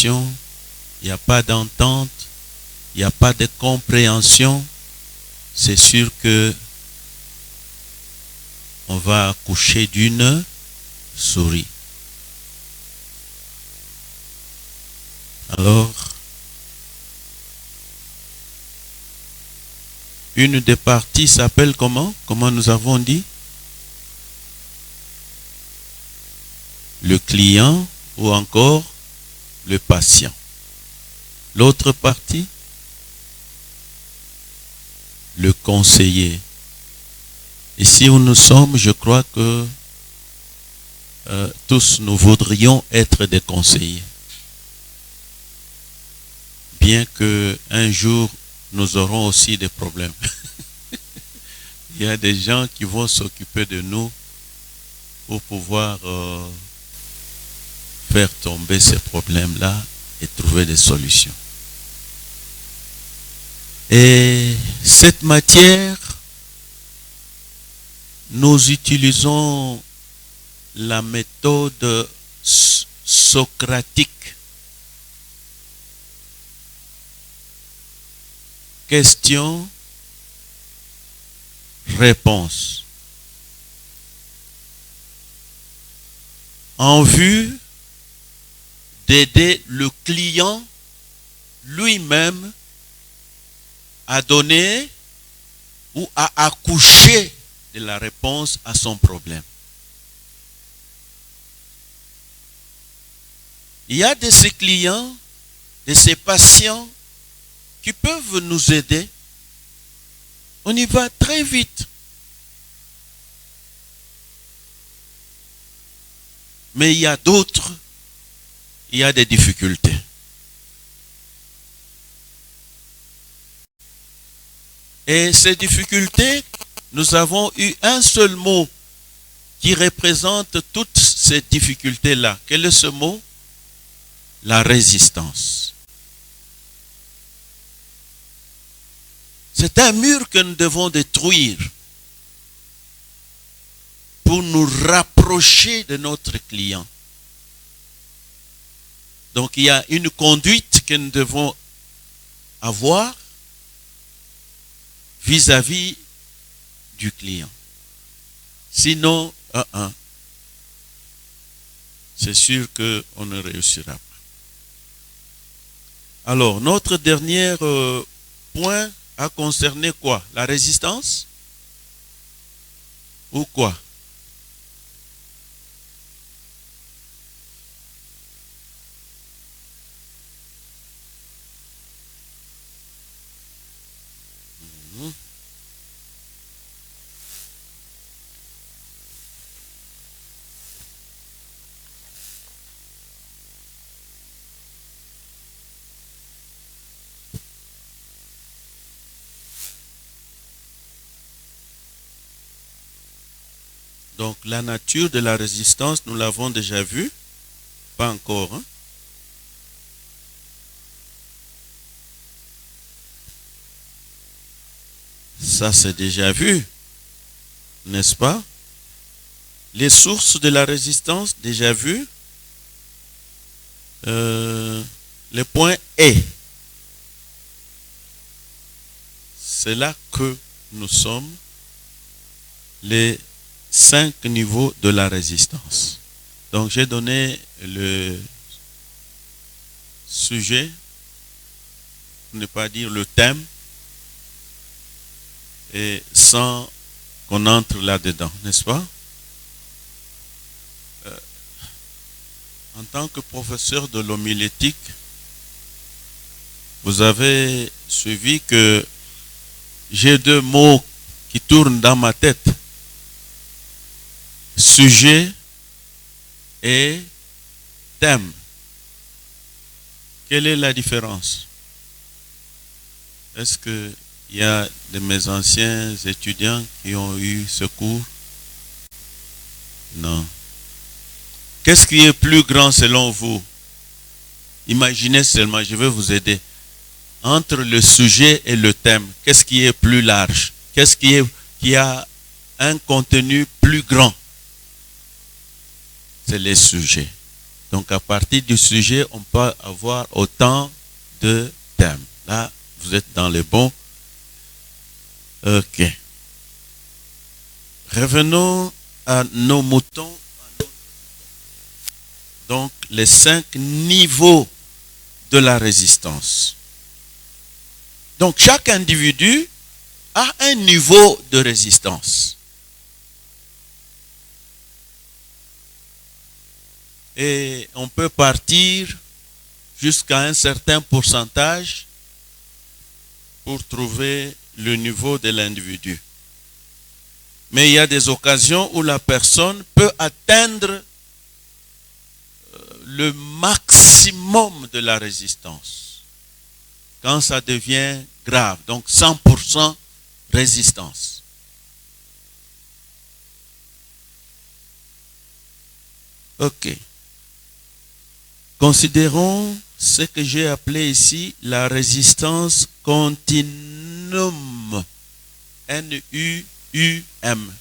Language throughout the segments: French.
relation, il n'y a pas d'entente, il n'y a pas de compréhension, c'est sûr que on va accoucher d'une souris. Alors, une des parties s'appelle comment? Comment nous avons dit? Le client ou encore le patient. L'autre partie? Le conseiller. Ici où nous sommes, je crois que tous nous voudrions être des conseillers. Bien que un jour nous aurons aussi des problèmes. Il y a des gens qui vont s'occuper de nous pour pouvoir faire tomber ces problèmes-là et trouver des solutions. Et cette matière, nous utilisons la méthode socratique. Question, réponse. En vue d'aider le client lui-même à donner ou à accoucher de la réponse à son problème. Il y a de ces clients, de ces patients qui peuvent nous aider. On y va très vite. Mais il y a d'autres, il y a des difficultés. Et ces difficultés, nous avons eu un seul mot qui représente toutes ces difficultés-là. Quel est ce mot? La résistance. C'est un mur que nous devons détruire pour nous rapprocher de notre client. Donc il y a une conduite que nous devons avoir vis-à-vis du client. Sinon, c'est sûr qu'on ne réussira pas. Alors, notre dernier point a concerné quoi? La résistance? Ou quoi? Donc, la nature de la résistance, nous l'avons déjà vu. Pas encore. Hein? Ça, c'est déjà vu. N'est-ce pas? Les sources de la résistance, déjà vu. Le point est. C'est là que nous sommes. Les 5 niveaux de la résistance. Donc j'ai donné le sujet, pour ne pas dire le thème, et sans qu'on entre là-dedans, n'est-ce pas? En tant que professeur de l'homilétique, vous avez suivi que j'ai 2 mots qui tournent dans ma tête. Sujet et thème. Quelle est la différence? Est-ce qu'il y a de mes anciens étudiants qui ont eu ce cours? Non. Qu'est-ce qui est plus grand selon vous? Imaginez seulement, je vais vous aider. Entre le sujet et le thème, qu'est-ce qui est plus large? Qu'est-ce qui a un contenu plus grand? C'est les sujets. Donc à partir du sujet, on peut avoir autant de thèmes. Là, vous êtes dans les bons. Ok. Revenons à nos moutons. Donc les 5 niveaux de la résistance. Donc chaque individu a un niveau de résistance. Et on peut partir jusqu'à un certain pourcentage pour trouver le niveau de l'individu. Mais il y a des occasions où la personne peut atteindre le maximum de la résistance. Quand ça devient grave, donc 100% résistance. Ok. Considérons ce que j'ai appelé ici la résistance continuum. N-U-U-M.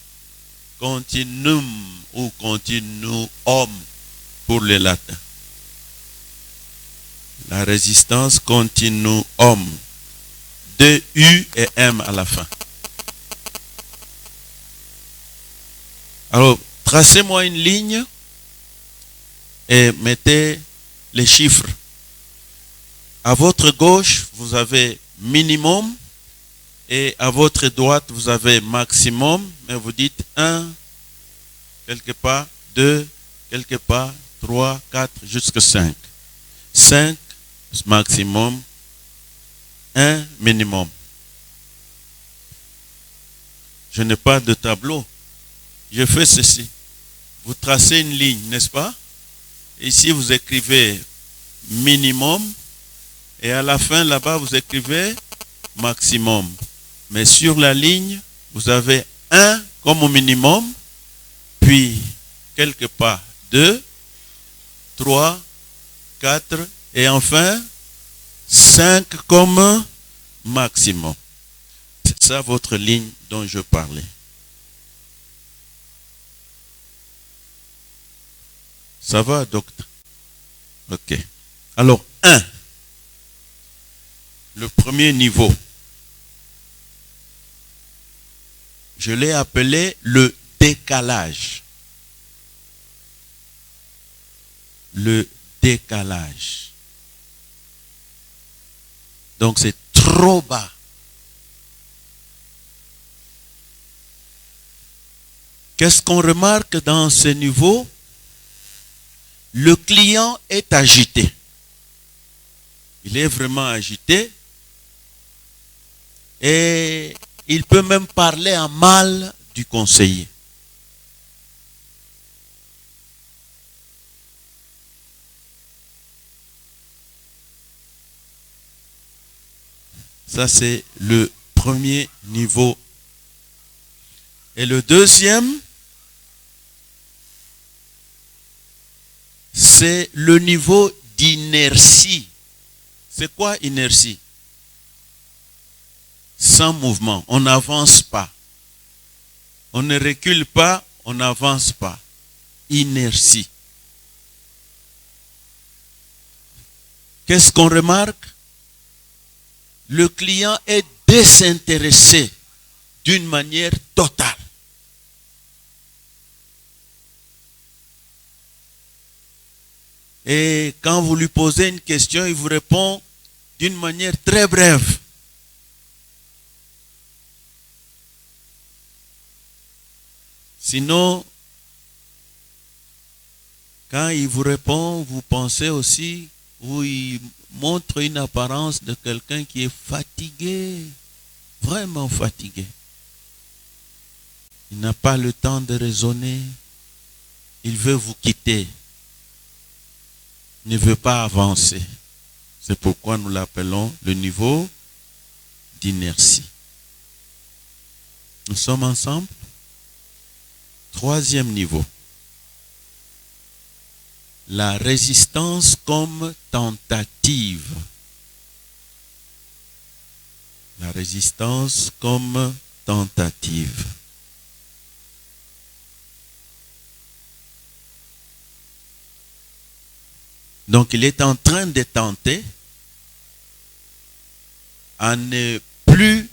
Continuum ou continuum pour les latins. La résistance continuum. De U et M à la fin. Alors, tracez-moi une ligne et mettez les chiffres. À votre gauche, vous avez minimum et à votre droite, vous avez maximum, mais vous dites 1, quelque part, 2, quelque part, 3, 4, jusqu'à 5. 5 maximum, 1 minimum. Je n'ai pas de tableau. Je fais ceci. Vous tracez une ligne, n'est-ce pas? Ici, vous écrivez minimum et à la fin, là-bas, vous écrivez maximum. Mais sur la ligne, vous avez 1 comme au minimum, puis quelque part 2, 3, 4 et enfin 5 comme maximum. C'est ça votre ligne dont je parlais. Ça va, docteur? Ok. Alors, 1. Le premier niveau. Je l'ai appelé le décalage. Le décalage. Donc, c'est trop bas. Qu'est-ce qu'on remarque dans ce niveau? Le client est agité. Il est vraiment agité. Et il peut même parler en mal du conseiller. Ça, c'est le premier niveau. Et le deuxième, c'est le niveau d'inertie. C'est quoi inertie? Sans mouvement, on n'avance pas. On ne recule pas, on n'avance pas. Inertie. Qu'est-ce qu'on remarque? Le client est désintéressé d'une manière totale. Et quand vous lui posez une question, il vous répond d'une manière très brève. Sinon, quand il vous répond, vous pensez aussi, ou il montre une apparence de quelqu'un qui est fatigué, vraiment fatigué. Il n'a pas le temps de raisonner. Il veut vous quitter. Il ne veut pas avancer. C'est pourquoi nous l'appelons le niveau d'inertie. Nous sommes ensemble? Troisième niveau. La résistance comme tentative. La résistance comme tentative. Donc il est en train de tenter à ne plus,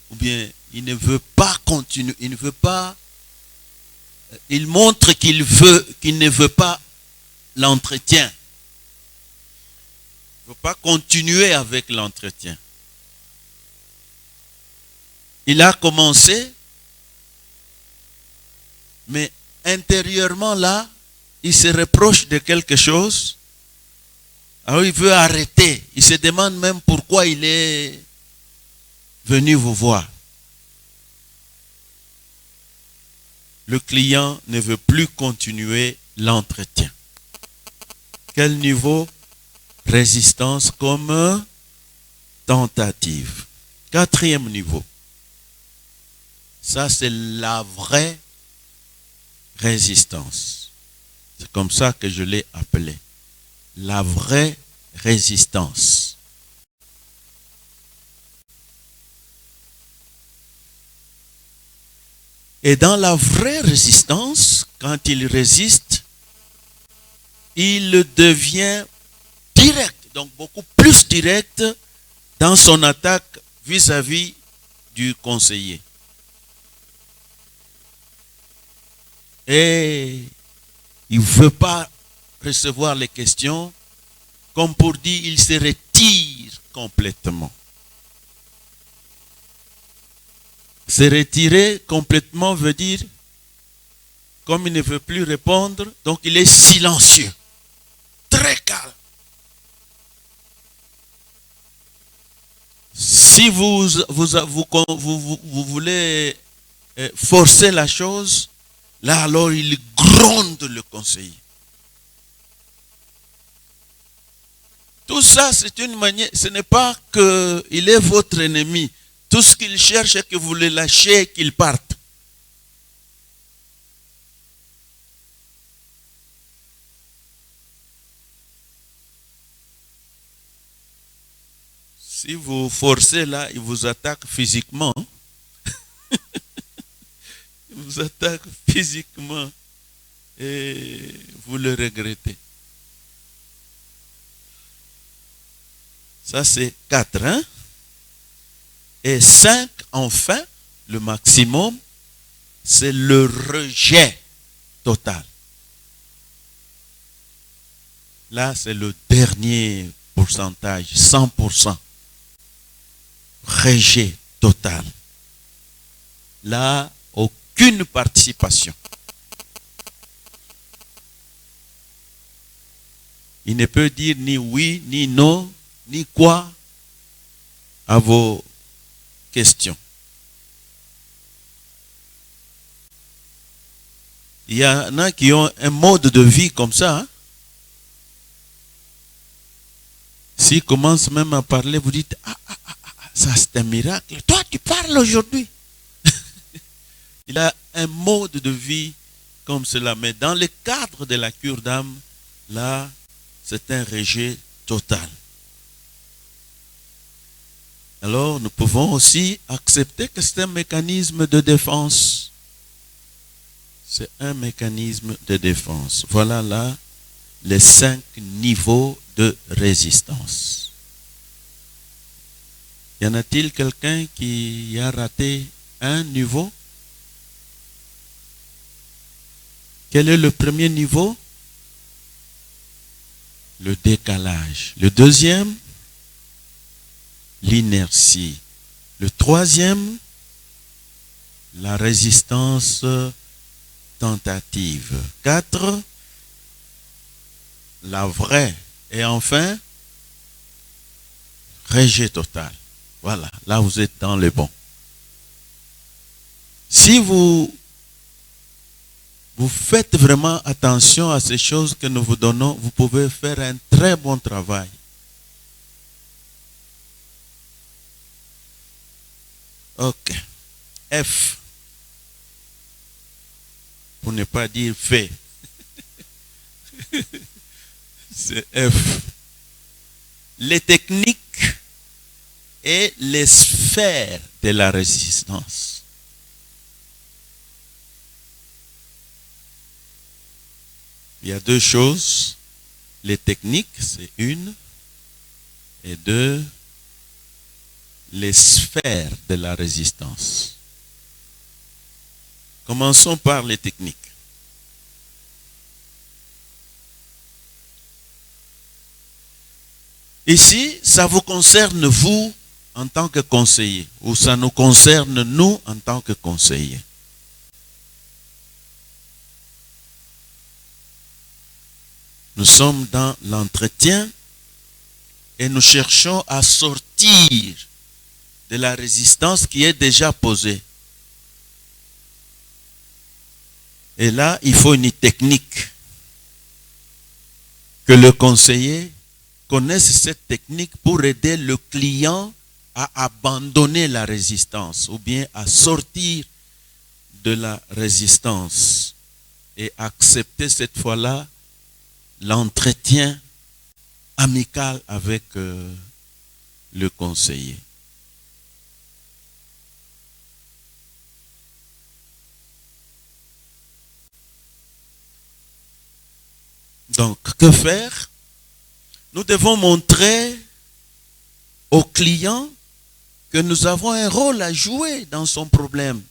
ou bien il ne veut pas continuer, il ne veut pas, il montre qu'il ne veut pas l'entretien. Il ne veut pas continuer avec l'entretien. Il a commencé, mais intérieurement là, il se reproche de quelque chose. Alors il veut arrêter. Il se demande même pourquoi il est venu vous voir. Le client ne veut plus continuer l'entretien. Quel niveau? Résistance comme tentative. Quatrième niveau. Ça, c'est la vraie résistance. C'est comme ça que je l'ai appelé. La vraie résistance. Et dans la vraie résistance, quand il résiste, il devient direct, donc beaucoup plus direct dans son attaque vis-à-vis du conseiller. Et il ne veut pas recevoir les questions, comme pour dire, il se retire complètement. Se retirer complètement veut dire, comme il ne veut plus répondre, donc il est silencieux, très calme. Si vous voulez forcer la chose, là alors il gronde le conseiller. Tout ça, c'est une manière, ce n'est pas qu'il est votre ennemi. Tout ce qu'il cherche, c'est que vous le lâchiez et qu'il parte. Si vous forcez là, il vous attaque physiquement. Il vous attaque physiquement et vous le regrettez. Ça, c'est 4, hein? Et 5, enfin, le maximum, c'est le rejet total. Là, c'est le dernier pourcentage, 100%. Rejet total. Là, aucune participation. Il ne peut dire ni oui, ni non, ni quoi à vos questions. Il y en a qui ont un mode de vie comme ça. Hein? S'ils commencent même à parler, vous dites, ça c'est un miracle. Toi, tu parles aujourd'hui. Il a un mode de vie comme cela. Mais dans le cadre de la cure d'âme, là, c'est un rejet total. Alors, nous pouvons aussi accepter que c'est un mécanisme de défense. C'est un mécanisme de défense. Voilà là les 5 niveaux de résistance. Y en a-t-il quelqu'un qui a raté un niveau? Quel est le premier niveau? Le décalage. Le deuxième? L'inertie. Le troisième? La résistance tentative. 4? La vraie. Et enfin, rejet total. Voilà, là vous êtes dans le bon. Si vous faites vraiment attention à ces choses que nous vous donnons, vous pouvez faire un très bon travail. Ok. F. Pour ne pas dire fait. C'est F. Les techniques et les sphères de la résistance. Il y a deux choses. Les techniques, c'est une. Et deux, les sphères de la résistance. Commençons par les techniques. Ici, ça vous concerne vous en tant que conseiller, ou ça nous concerne nous en tant que conseillers. Nous sommes dans l'entretien et nous cherchons à sortir de la résistance qui est déjà posée. Et là, il faut une technique. Que le conseiller connaisse cette technique pour aider le client à abandonner la résistance ou bien à sortir de la résistance et accepter cette fois-là l'entretien amical avec le conseiller. Donc, que faire? Nous devons montrer au client que nous avons un rôle à jouer dans son problème.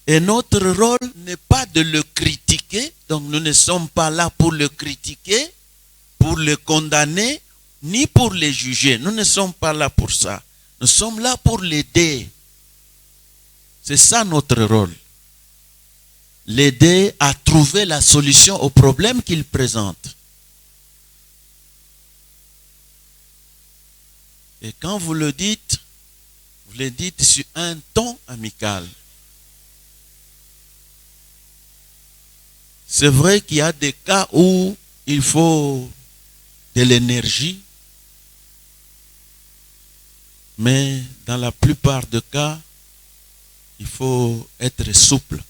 Et notre rôle n'est pas de le critiquer, donc nous ne sommes pas là pour le critiquer, pour le condamner, ni pour le juger. Nous ne sommes pas là pour ça. Nous sommes là pour l'aider. C'est ça notre rôle. L'aider à trouver la solution au problème qu'il présente. Et quand vous le dites sur un ton amical. C'est vrai qu'il y a des cas où il faut de l'énergie, mais dans la plupart des cas, il faut être souple.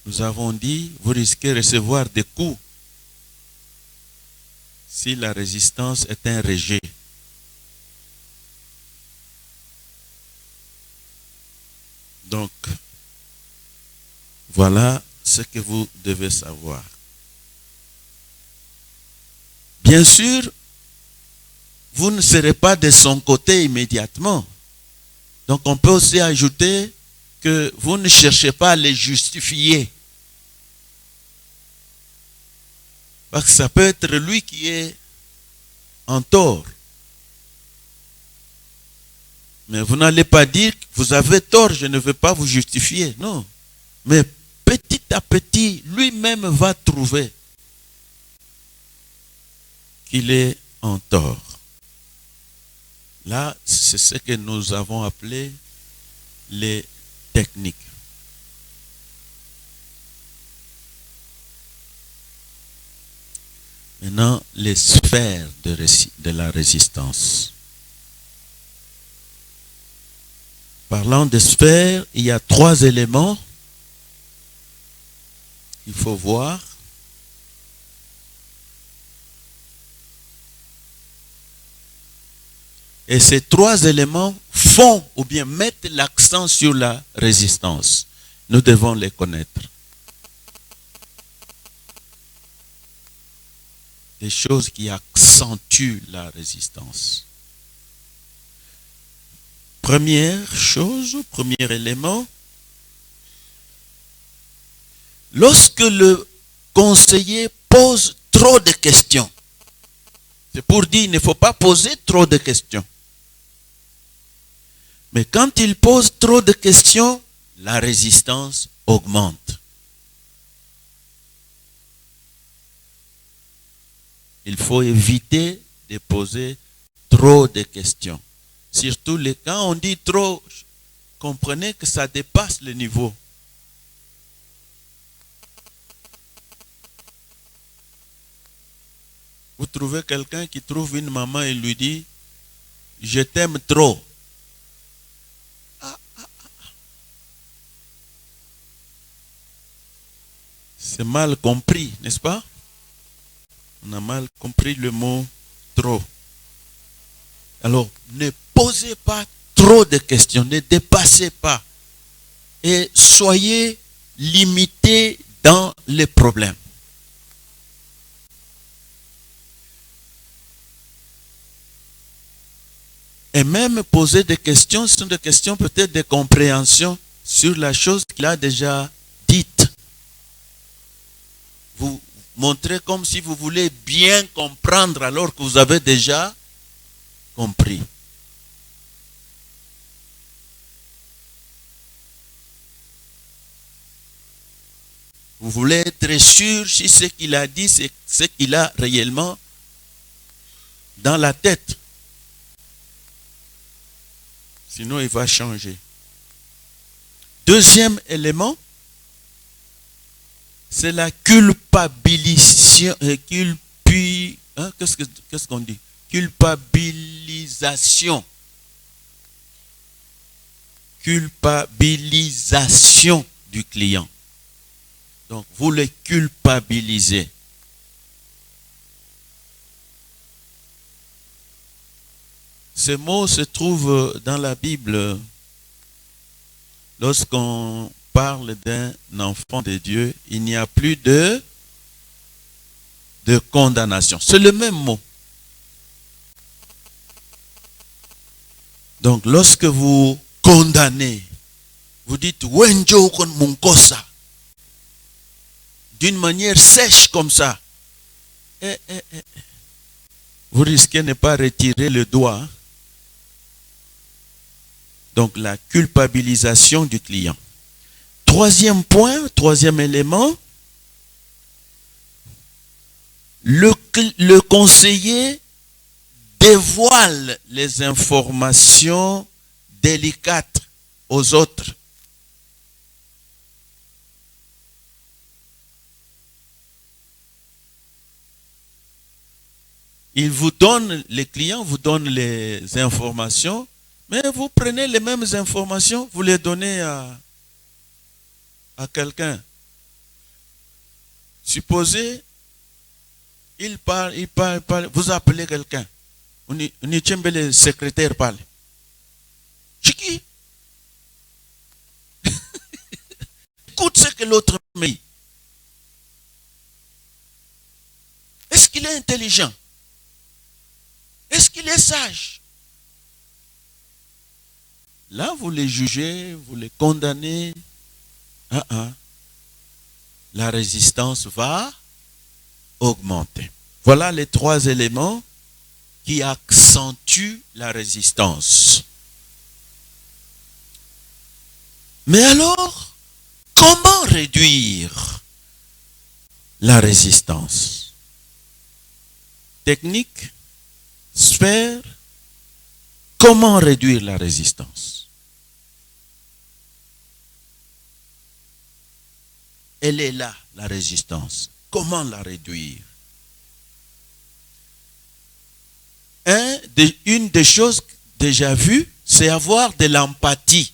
Nous avons dit, vous risquez de recevoir des coups si la résistance est un rejet. Donc, voilà ce que vous devez savoir. Bien sûr, vous ne serez pas de son côté immédiatement. Donc, on peut aussi ajouter que vous ne cherchez pas à les justifier. Parce que ça peut être lui qui est en tort. Mais vous n'allez pas dire que vous avez tort, je ne veux pas vous justifier. Non. Mais petit à petit, lui-même va trouver qu'il est en tort. Là, c'est ce que nous avons appelé les techniques. Maintenant, les sphères de la résistance. Parlant de sphères, il y a 3 éléments qu'il faut voir. Et ces 3 éléments font ou bien mettent l'accent sur la résistance. Nous devons les connaître. Des choses qui accentuent la résistance. Première chose, premier élément, lorsque le conseiller pose trop de questions, c'est pour dire qu'il ne faut pas poser trop de questions. Mais quand il pose trop de questions, la résistance augmente. Il faut éviter de poser trop de questions. Surtout quand on dit trop, comprenez que ça dépasse le niveau. Vous trouvez quelqu'un qui trouve une maman et lui dit « Je t'aime trop ». C'est mal compris, n'est-ce pas? On a mal compris le mot « trop ». Alors, ne posez pas trop de questions, ne dépassez pas. Et soyez limité dans les problèmes. Et même poser des questions, ce sont des questions peut-être de compréhension sur la chose qu'il a déjà dite. Vous montrez comme si vous voulez bien comprendre alors que vous avez déjà compris. Vous voulez être sûr si ce qu'il a dit, c'est ce qu'il a réellement dans la tête. Sinon, il va changer. Deuxième élément, c'est la culpabilisation. Qu'est-ce qu'on dit? Culpabilisation. Culpabilisation du client. Donc, vous le culpabilisez. Ce mot se trouve dans la Bible lorsqu'on parle d'un enfant de Dieu. Il n'y a plus de condamnation. C'est le même mot. Donc, lorsque vous condamnez, vous dites Wenjo kon munkosa d'une manière sèche comme ça. Vous risquez de ne pas retirer le doigt. Donc, la culpabilisation du client. Troisième point, troisième élément, le conseiller dévoile les informations délicates aux autres. Il vous donne, les clients vous donnent les informations, mais vous prenez les mêmes informations, vous les donnez à quelqu'un. Supposez, il parle, vous appelez quelqu'un. On y tient le secrétaire parle. Chiki. Écoute ce que l'autre me dit. Est-ce qu'il est intelligent? Est-ce qu'il est sage? Là, vous les jugez, vous les condamnez. La résistance va augmenter. Voilà les trois éléments qui accentuent la résistance. Mais alors, comment réduire la résistance? Technique, sphère, comment réduire la résistance? Elle est là, la résistance. Comment la réduire? Une des choses déjà vues, c'est avoir de l'empathie.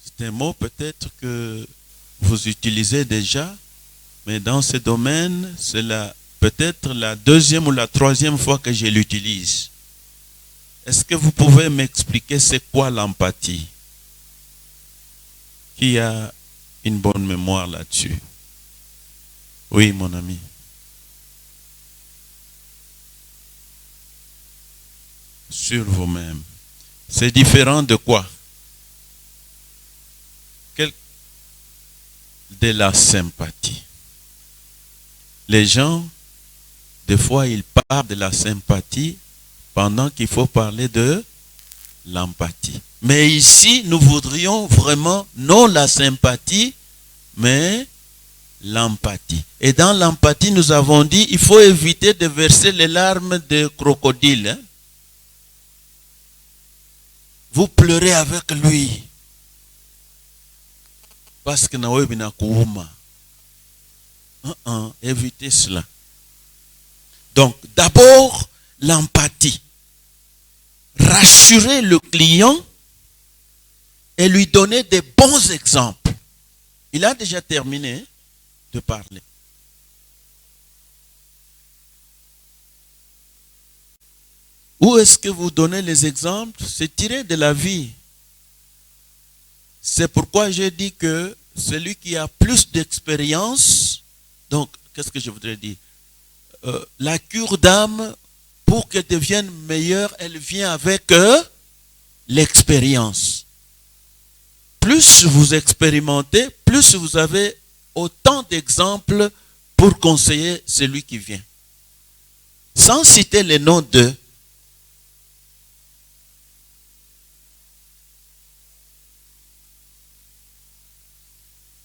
C'est un mot peut-être que vous utilisez déjà, mais dans ce domaine, c'est peut-être la deuxième ou la troisième fois que je l'utilise. Est-ce que vous pouvez m'expliquer c'est quoi l'empathie? Qui a une bonne mémoire là-dessus? Oui, mon ami. Sur vous-même. C'est différent de quoi? De la sympathie. Les gens, des fois, ils parlent de la sympathie pendant qu'il faut parler de l'empathie. Mais ici, nous voudrions vraiment, non la sympathie, mais l'empathie. Et dans l'empathie, nous avons dit, il faut éviter de verser les larmes de crocodile. Hein? Vous pleurez avec lui. Parce que nawe bina kuuma. Évitez cela. Donc, d'abord, l'empathie. Rassurer le client et lui donner des bons exemples. Il a déjà terminé de parler. Où est-ce que vous donnez les exemples? C'est tiré de la vie. C'est pourquoi j'ai dit que celui qui a plus d'expérience, donc qu'est-ce que je voudrais dire? La cure d'âme, pour qu'elle devienne meilleure, elle vient avec l'expérience. Plus vous expérimentez, plus vous avez autant d'exemples pour conseiller celui qui vient. Sans citer les noms d'eux.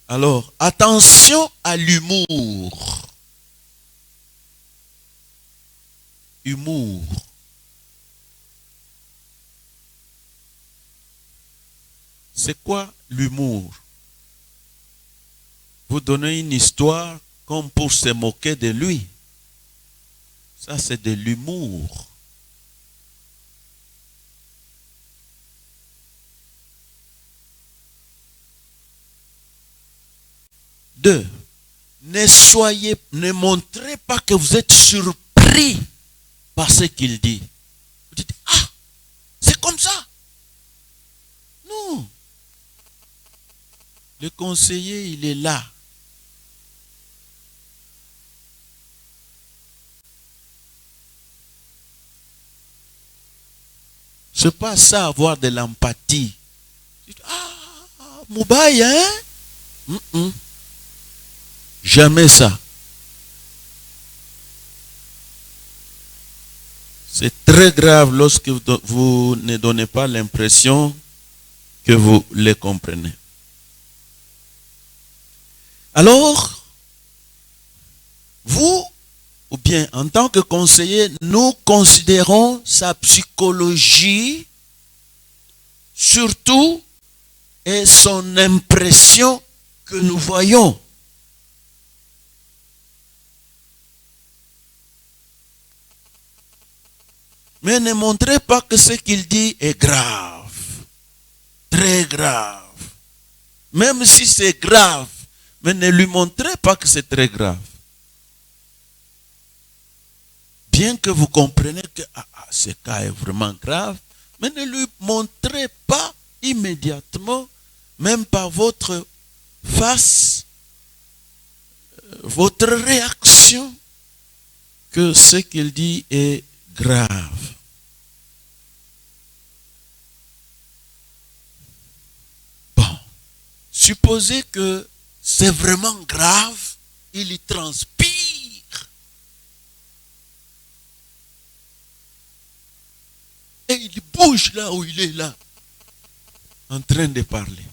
Alors, attention à l'humour. Humour. C'est quoi l'humour? Vous donnez une histoire comme pour se moquer de lui. Ça, c'est de l'humour. Deux, ne montrez pas que vous êtes surpris par ce qu'il dit. Vous dites, ah, c'est comme ça. Non. Le conseiller, il est là. C'est pas ça, avoir de l'empathie. Ah, Moubaye, hein? Jamais ça. C'est très grave lorsque vous ne donnez pas l'impression que vous les comprenez. Alors, vous, ou bien en tant que conseiller, nous considérons sa psychologie surtout et son impression que nous voyons. Mais ne montrez pas que ce qu'il dit est grave, très grave. Même si c'est grave, mais ne lui montrez pas que c'est très grave. Bien que vous compreniez que ce cas est vraiment grave, mais ne lui montrez pas immédiatement, même par votre face, votre réaction, que ce qu'il dit est grave. Bon, supposez que c'est vraiment grave, il y transpire. Et il bouge là où il est là, en train de parler.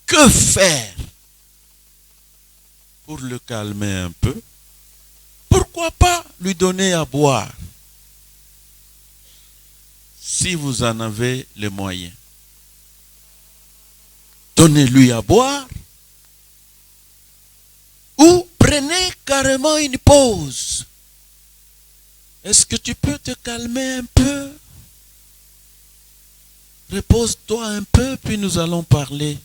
Que faire pour le calmer un peu? Pourquoi pas lui donner à boire, si vous en avez les moyens? Donnez-lui à boire ou prenez carrément une pause. Est-ce que tu peux te calmer un peu? Repose-toi un peu, puis nous allons parler.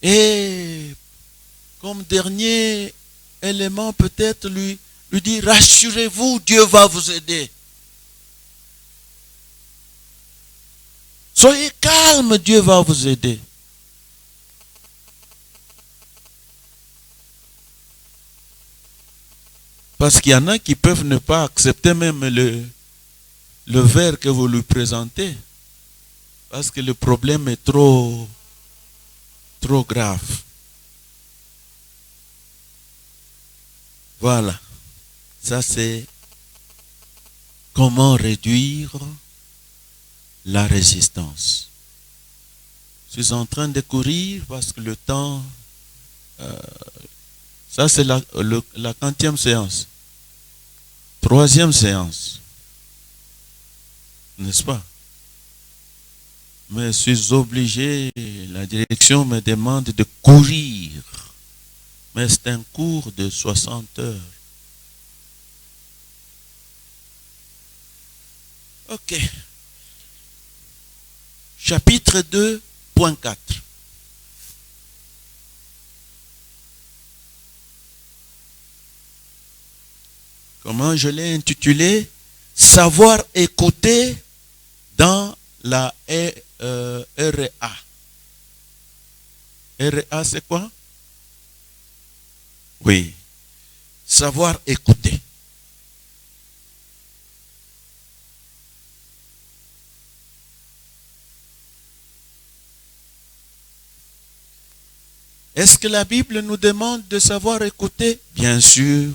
Et comme dernier élément, peut-être lui dire, rassurez-vous, Dieu va vous aider. Soyez calme, Dieu va vous aider. Parce qu'il y en a qui peuvent ne pas accepter même le verre que vous lui présentez. Parce que le problème est trop grave. Voilà. Ça, c'est comment réduire la résistance. Je suis en train de courir parce que le temps... ça, c'est la 40e séance. 3e séance. N'est-ce pas? Mais je suis obligé, la direction me demande de courir. Mais c'est un cours de 60 heures. Ok. Chapitre 2.4. Comment je l'ai intitulé? savoir écouter dans la RA. RA, c'est quoi? Oui, savoir écouter. Est-ce que la Bible nous demande de savoir écouter? Bien sûr.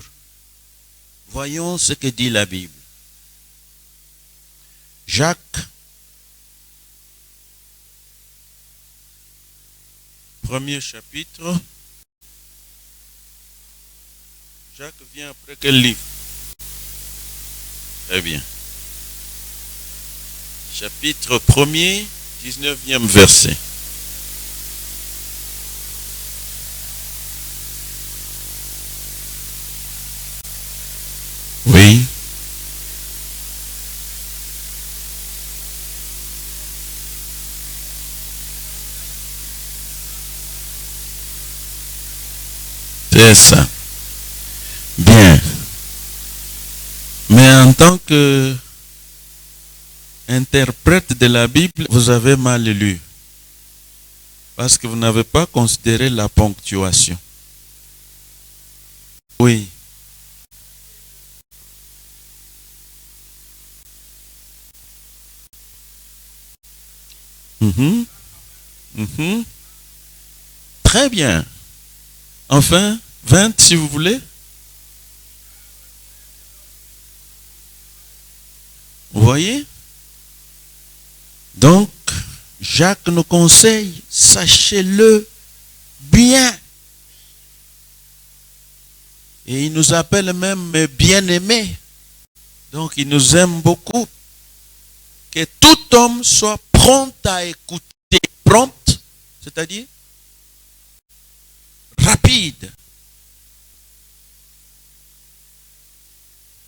Voyons ce que dit la Bible. Jacques, premier chapitre. Jacques vient après quel livre? Très bien. Chapitre 1er, 19e verset. Oui. C'est ça. Bien. Mais en tant que interprète de la Bible, vous avez mal lu. Parce que vous n'avez pas considéré la ponctuation. Oui. Très bien. Enfin, 20 si vous voulez. Vous voyez? Donc, Jacques nous conseille, sachez-le bien. Et il nous appelle même bien-aimés. Donc, il nous aime beaucoup. Que tout homme soit prompt à écouter. Prompt, c'est-à-dire rapide.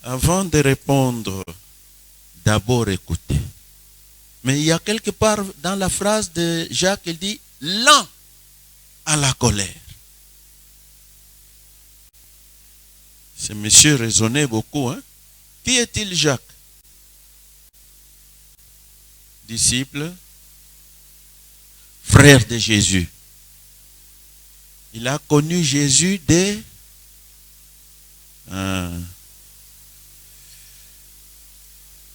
Avant de répondre, d'abord écouter. Mais il y a quelque part dans la phrase de Jacques, il dit lent à la colère. Ce monsieur raisonnait beaucoup. Hein? Qui est-il Jacques? Disciple, frère de Jésus. Il a connu Jésus dès...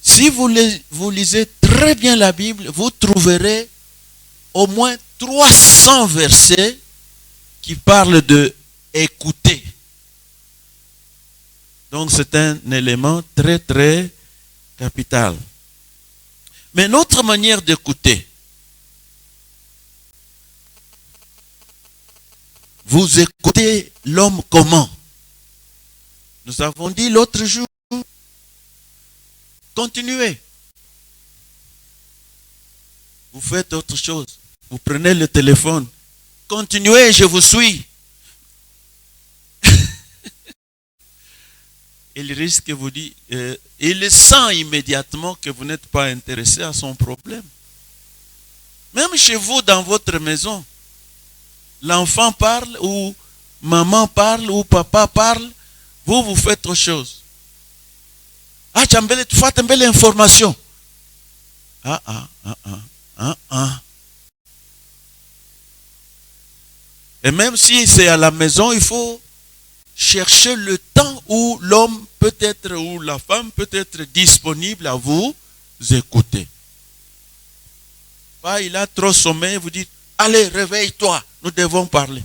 Si vous lisez très bien la Bible, vous trouverez au moins 300 versets qui parlent de écouter. Donc c'est un élément très très capital. Mais notre manière d'écouter, vous écoutez l'homme comment? Nous avons dit l'autre jour, continuez. Vous faites autre chose. Vous prenez le téléphone. Continuez, je vous suis. Il risque de vous dire, il sent immédiatement que vous n'êtes pas intéressé à son problème. Même chez vous, dans votre maison, l'enfant parle ou maman parle ou papa parle, vous faites autre chose. Ah, tu fais une belle information. Et même si c'est à la maison, il faut chercher le temps où l'homme peut être, ou la femme peut être disponible à vous écouter. Pas, il a trop sommeil, vous dites, allez, réveille-toi, nous devons parler.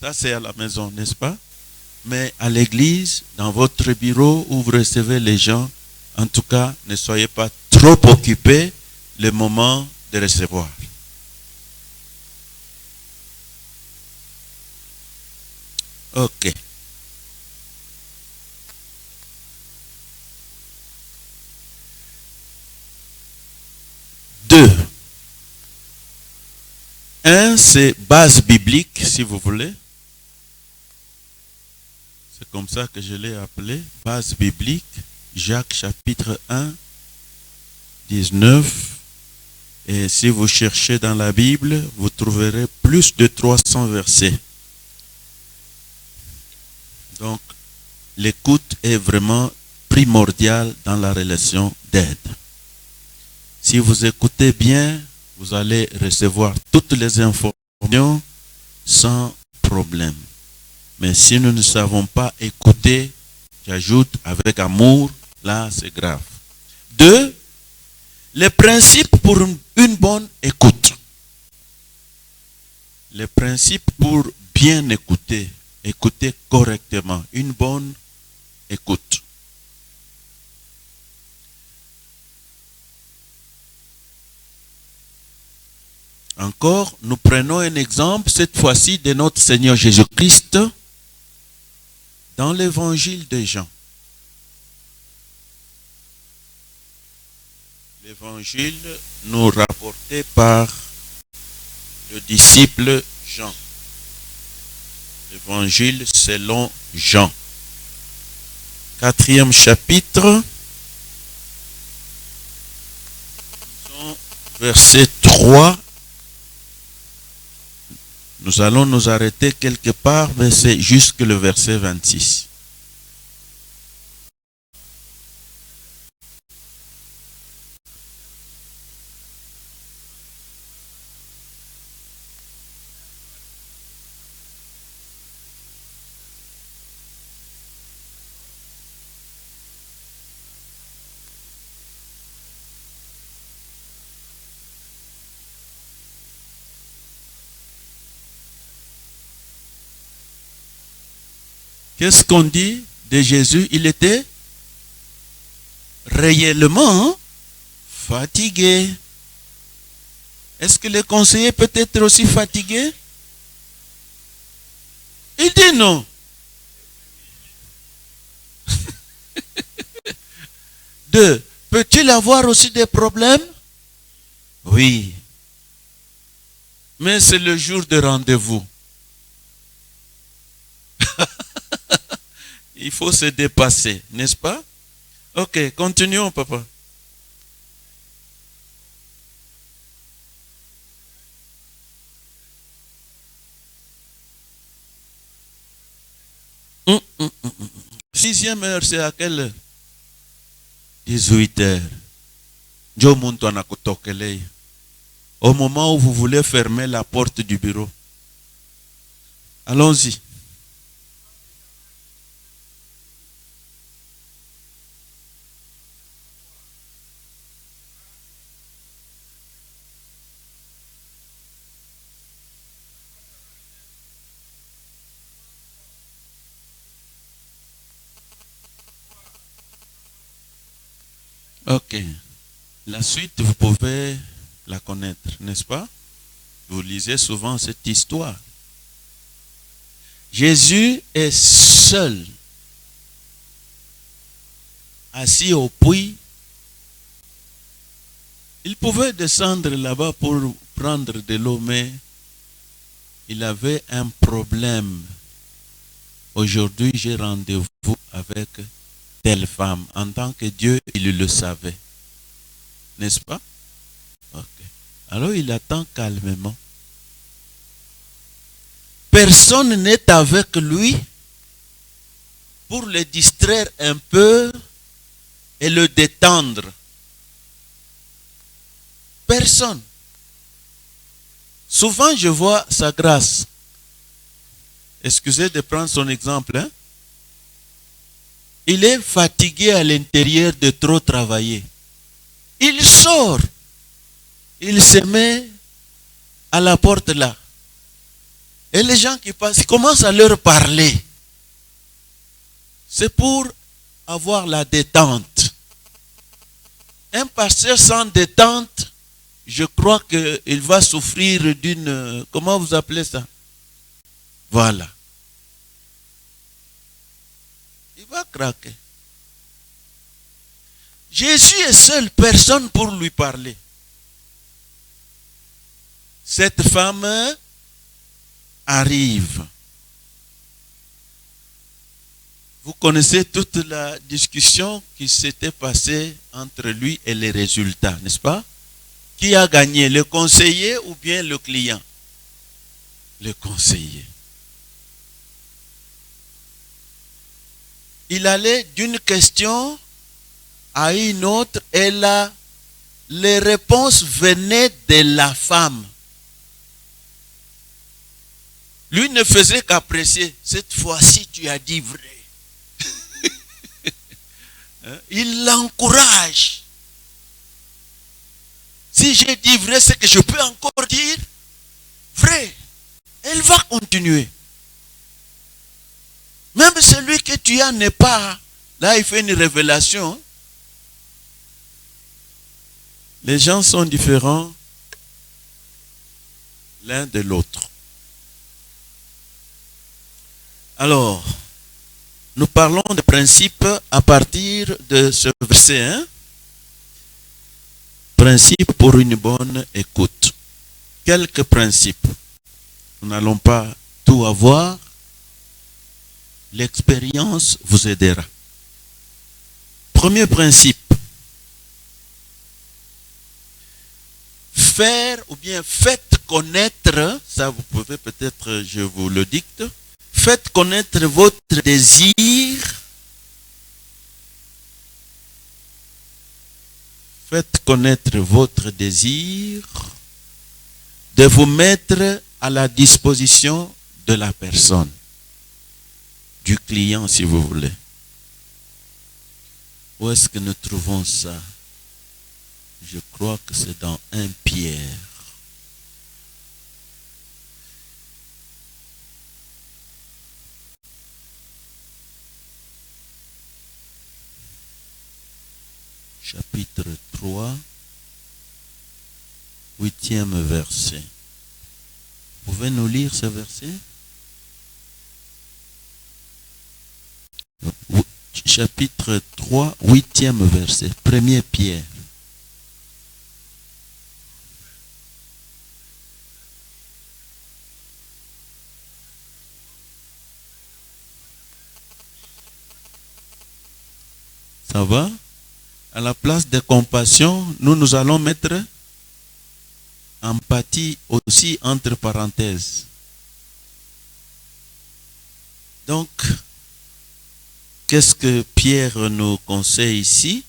Ça, c'est à la maison, n'est-ce pas? Mais à l'église, dans votre bureau où vous recevez les gens, en tout cas, ne soyez pas trop occupés le moment de recevoir. Ok. Deux. Un, c'est base biblique, si vous voulez. C'est comme ça que je l'ai appelé, base biblique, Jacques chapitre 1, 19. Et si vous cherchez dans la Bible, vous trouverez plus de 300 versets. Donc, l'écoute est vraiment primordial dans la relation d'aide. Si vous écoutez bien, vous allez recevoir toutes les informations sans problème. Mais si nous ne savons pas écouter, j'ajoute avec amour, là c'est grave. 2. Les principes pour une bonne écoute. Les principes pour bien écouter, écouter correctement, une bonne écoute. Encore, nous prenons un exemple, cette fois-ci, de notre Seigneur Jésus-Christ dans l'évangile de Jean. L'évangile nous rapporté par le disciple Jean. L'évangile selon Jean. 4e chapitre, verset 3. Nous allons nous arrêter quelque part, mais c'est jusque le verset 26. Qu'est-ce qu'on dit de Jésus? Il était réellement fatigué. Est-ce que le conseiller peut être aussi fatigué? Il dit non. 2. Peut-il avoir aussi des problèmes? Oui. Mais c'est le jour de rendez-vous. Il faut se dépasser, n'est-ce pas? Ok, continuons, papa. Sixième heure, c'est à quelle heure? 18 heures. Au moment où vous voulez fermer la porte du bureau. Allons-y. Ok. La suite, vous pouvez la connaître, n'est-ce pas? Vous lisez souvent cette histoire. Jésus est seul, assis au puits. Il pouvait descendre là-bas pour prendre de l'eau, mais il avait un problème. Aujourd'hui, j'ai rendez-vous avec telle femme. En tant que Dieu, il le savait. N'est-ce pas? Ok. Alors il attend calmement. Personne n'est avec lui pour le distraire un peu et le détendre. Personne. Souvent, je vois sa grâce. Excusez de prendre son exemple. Hein? Il est fatigué à l'intérieur de trop travailler. Il sort. Il se met à la porte là. Et les gens qui passent, ils commencent à leur parler. C'est pour avoir la détente. Un pasteur sans détente, je crois qu'il va souffrir d'une... Comment vous appelez ça? Voilà. Il va craquer. Jésus est seul, personne pour lui parler. Cette femme arrive. Vous connaissez toute la discussion qui s'était passée entre lui et les résultats, n'est-ce pas? Qui a gagné, le conseiller ou bien le client? Le conseiller. Il allait d'une question à une autre et les réponses venaient de la femme. Lui ne faisait qu'apprécier. Cette fois-ci, tu as dit vrai. Il l'encourage. Si j'ai dit vrai, c'est que je peux encore dire vrai. Elle va continuer. Même celui que tu as n'est pas. Là, il fait une révélation. Les gens sont différents l'un de l'autre. Alors, nous parlons de principes à partir de ce verset 1. Principe pour une bonne écoute. Quelques principes. Nous n'allons pas tout avoir. L'expérience vous aidera. Premier principe. Faire ou bien faites connaître, ça vous pouvez peut-être, je vous le dicte, faites connaître votre désir. Faites connaître votre désir de vous mettre à la disposition de la personne, du client si vous voulez. Où est-ce que nous trouvons ça? Je crois que c'est dans 1 Pierre. Chapitre 3, 8e verset. Vous pouvez nous lire ce verset? Chapitre 3, 8e verset. 1 Pierre. Ça va? À la place de compassion, nous allons mettre empathie aussi entre parenthèses. Donc, qu'est-ce que Pierre nous conseille ici?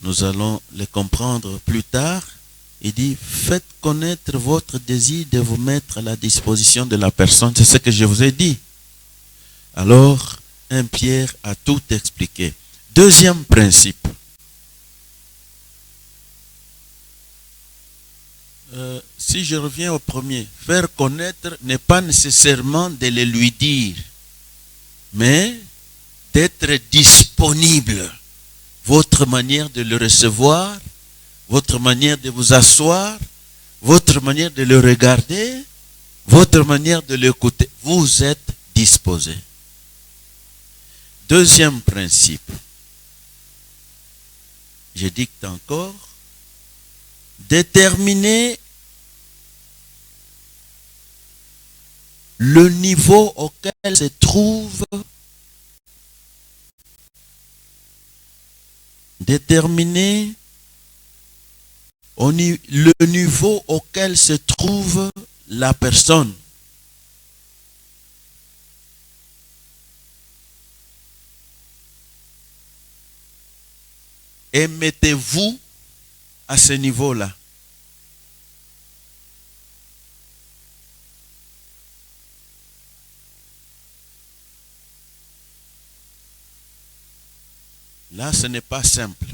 Nous allons le comprendre plus tard. Il dit, faites connaître votre désir de vous mettre à la disposition de la personne. C'est ce que je vous ai dit. Alors, 1 Pierre a tout expliqué. Deuxième principe. Si je reviens au premier, faire connaître n'est pas nécessairement de le lui dire, mais d'être disponible. Votre manière de le recevoir, votre manière de vous asseoir, votre manière de le regarder, votre manière de l'écouter. Vous êtes disposé. Deuxième principe, je dicte encore, déterminer le niveau auquel se trouve, déterminer le niveau auquel se trouve la personne. Et mettez-vous à ce niveau-là. Là, ce n'est pas simple.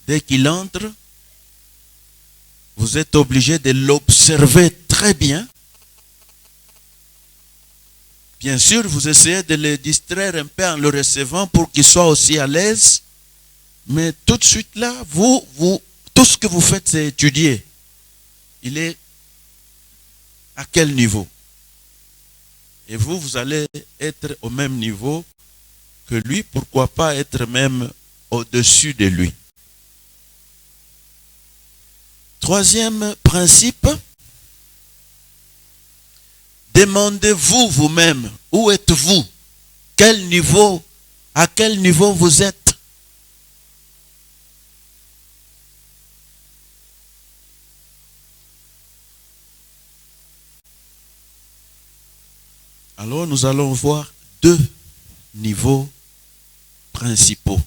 Dès qu'il entre, vous êtes obligé de l'observer très bien. Bien sûr, vous essayez de le distraire un peu en le recevant pour qu'il soit aussi à l'aise. Mais tout de suite là, tout ce que vous faites, c'est étudier. Il est à quel niveau? Et vous allez être au même niveau que lui. Pourquoi pas être même au-dessus de lui? Troisième principe. Demandez-vous vous-même, où êtes-vous? Quel niveau? À quel niveau vous êtes? Alors nous allons voir deux niveaux principaux.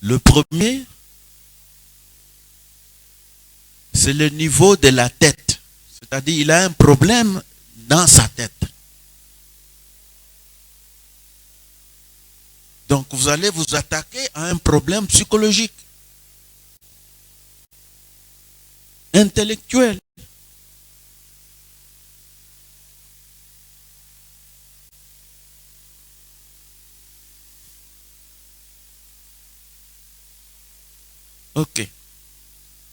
Le premier, c'est le niveau de la tête. C'est-à-dire il a un problème dans sa tête. Donc vous allez vous attaquer à un problème psychologique, intellectuel. Ok.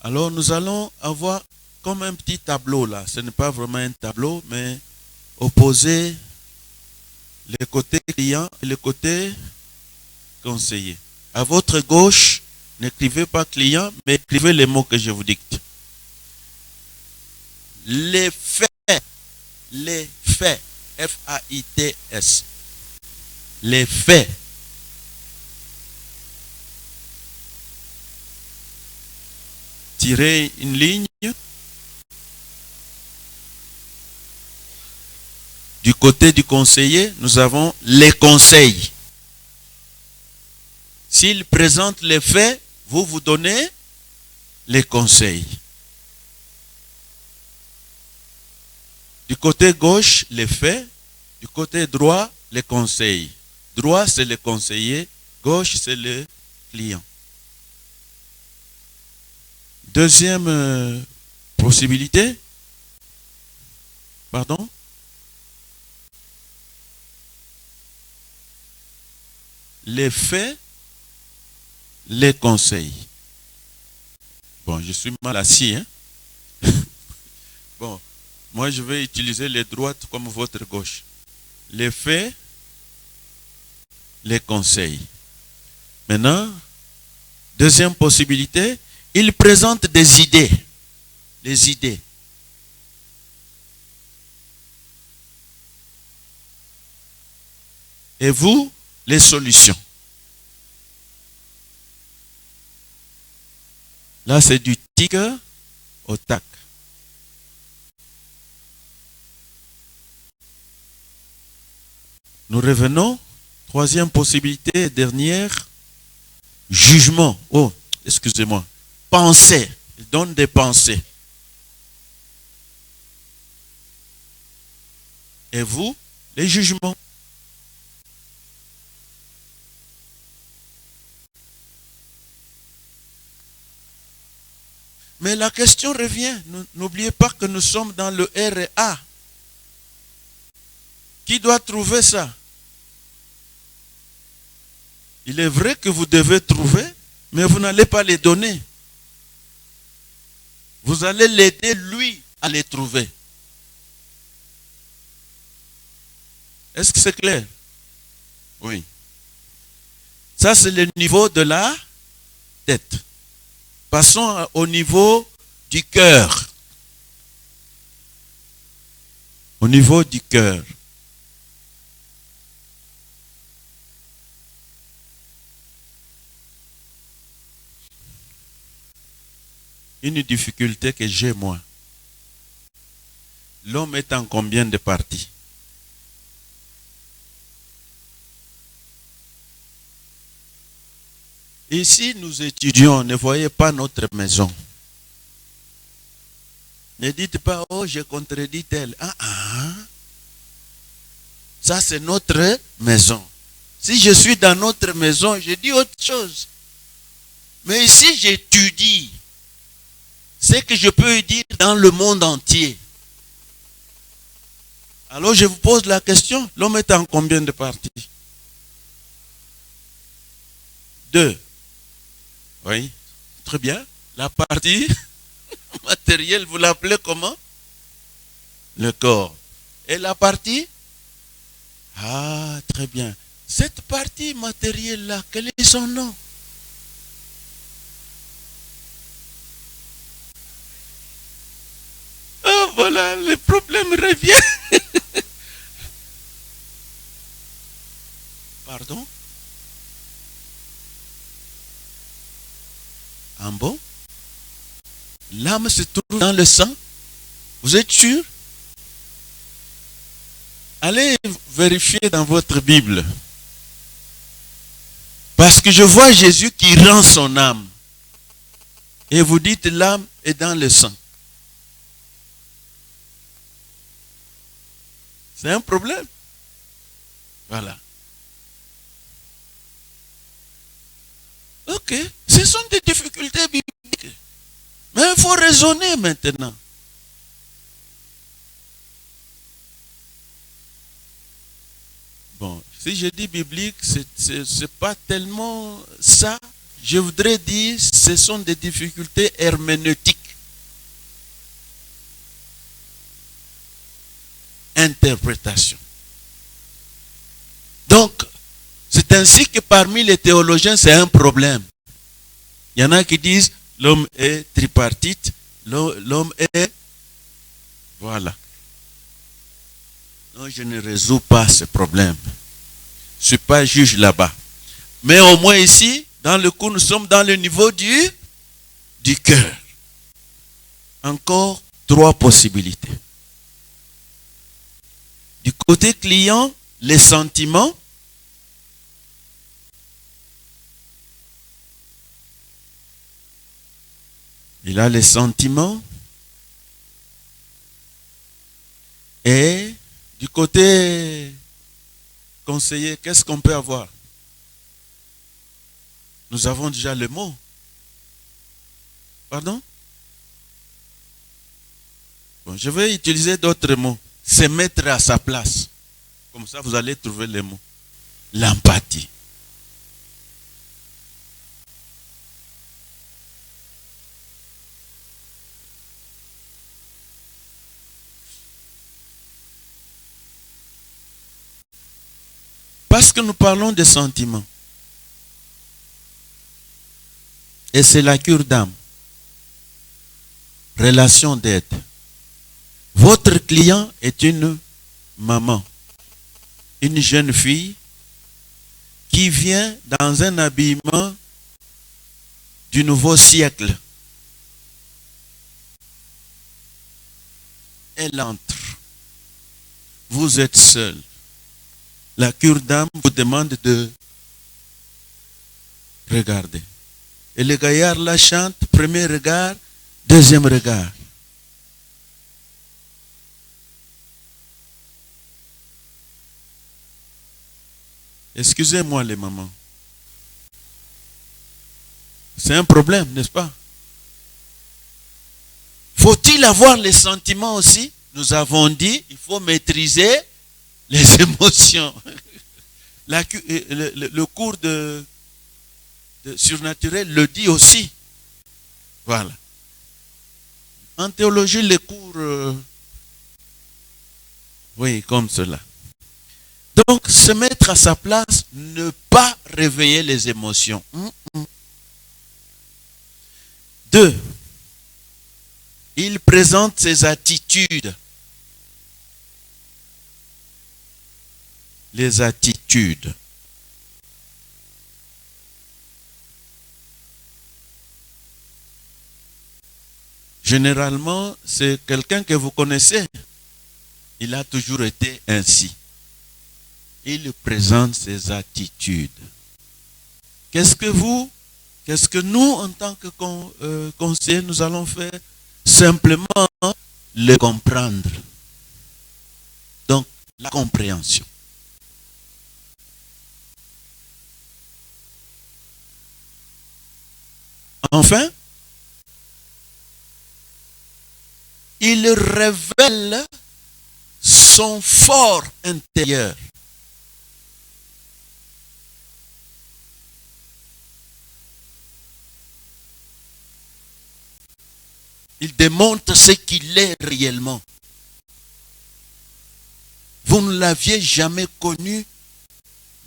Alors nous allons avoir comme un petit tableau là. Ce n'est pas vraiment un tableau, mais opposer les côtés client et les côtés conseiller. À votre gauche, n'écrivez pas client, mais écrivez les mots que je vous dicte. Les faits, F-A-I-T-S, les faits. Tirez une ligne. Du côté du conseiller, nous avons les conseils. S'il présente les faits, vous vous donnez les conseils. Du côté gauche, les faits. Du côté droit, les conseils. Droit, c'est le conseiller. Gauche, c'est le client. Deuxième possibilité. Pardon? Les faits, les conseils. Bon, je suis mal assis, hein? Bon, moi je vais utiliser les droites comme votre gauche. Les faits, les conseils. Maintenant, deuxième possibilité, il présente des idées. Les idées. Et vous, les solutions. Là, c'est du tic au tac. Nous revenons. Troisième possibilité, dernière. Jugement. Oh, excusez-moi. Pensée. Il donne des pensées. Et vous, les jugements. Mais la question revient. N'oubliez pas que nous sommes dans le RA. Qui doit trouver ça? Il est vrai que vous devez trouver, mais vous n'allez pas les donner. Vous allez l'aider, lui, à les trouver. Est-ce que c'est clair? Oui. Ça, c'est le niveau de la tête. Passons au niveau du cœur. Au niveau du cœur. Une difficulté que j'ai moi. L'homme est en combien de parties? Ici, nous étudions, ne voyez pas notre maison. Ne dites pas, oh, j'ai contredit tel. Ça, c'est notre maison. Si je suis dans notre maison, je dis autre chose. Mais ici, j'étudie ce que je peux dire dans le monde entier. Alors, je vous pose la question, l'homme est en combien de parties? 2. Oui, très bien. La partie matérielle, vous l'appelez comment? Le corps. Et la partie? Ah, très bien. Cette partie matérielle-là, quel est son nom? Ah, voilà, le problème revient. Pardon? Ah bon? L'âme se trouve dans le sang? Vous êtes sûr? Allez vérifier dans votre Bible. Parce que je vois Jésus qui rend son âme. Et vous dites l'âme est dans le sang. C'est un problème. Voilà. Ok. Ce sont des difficultés bibliques. Mais il faut raisonner maintenant. Bon, si je dis biblique, c'est pas tellement ça. Je voudrais dire ce sont des difficultés herméneutiques. Interprétation. Donc, c'est ainsi que parmi les théologiens, c'est un problème. Il y en a qui disent l'homme est tripartite, l'homme est... Voilà. Non, je ne résous pas ce problème. Je ne suis pas juge là-bas. Mais au moins ici, dans le cours, nous sommes dans le niveau du cœur. Encore 3 possibilités. Du côté client, les sentiments. Il a les sentiments. Et du côté conseiller, qu'est-ce qu'on peut avoir? Nous avons déjà le mot. Pardon? Bon, je vais utiliser d'autres mots. Se mettre à sa place. Comme ça, vous allez trouver les mots. L'empathie. Parce que nous parlons des sentiments. Et c'est la cure d'âme. Relation d'aide. Votre client est une maman, une jeune fille qui vient dans un habillement du nouveau siècle. Elle entre. Vous êtes seul. La cure d'âme vous demande de regarder. Et le gaillard la chante, premier regard, deuxième regard. Excusez-moi les mamans. C'est un problème, n'est-ce pas? Faut-il avoir les sentiments aussi? Nous avons dit, il faut maîtriser les émotions. Le cours de surnaturel le dit aussi. Voilà. En théologie, les cours, oui, comme cela. Donc, se mettre à sa place, ne pas réveiller les émotions. 2. Il présente ses attitudes. Les attitudes. Généralement, c'est quelqu'un que vous connaissez. Il a toujours été ainsi. Il présente ses attitudes. Qu'est-ce que nous, en tant que conseillers, nous allons faire? Simplement le comprendre. Donc, la compréhension. Enfin, il révèle son fort intérieur. Il démontre ce qu'il est réellement. Vous ne l'aviez jamais connu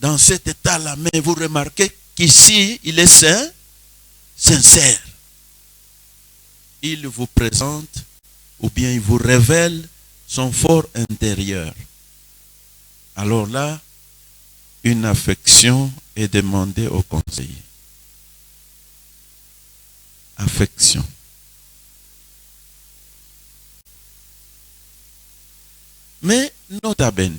dans cet état-là, mais vous remarquez qu'ici, il est sincère. Il vous présente ou bien il vous révèle son fort intérieur. Alors là, une affection est demandée au conseiller. Affection. Mais nota bene,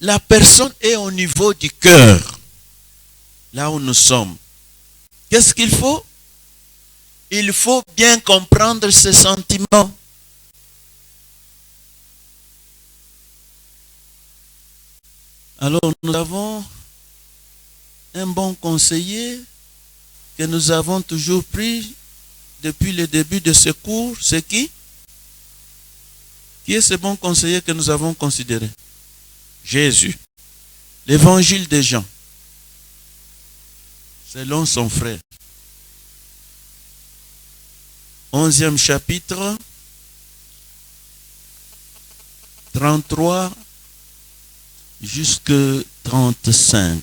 la personne est au niveau du cœur, là où nous sommes, qu'est-ce qu'il faut? Il faut bien comprendre ses sentiments. Alors nous avons un bon conseiller que nous avons toujours pris depuis le début de ce cours. C'est qui? Qui est ce bon conseiller que nous avons considéré? Jésus. L'évangile de Jean, selon son frère. 11e chapitre, 33 jusqu'à 35.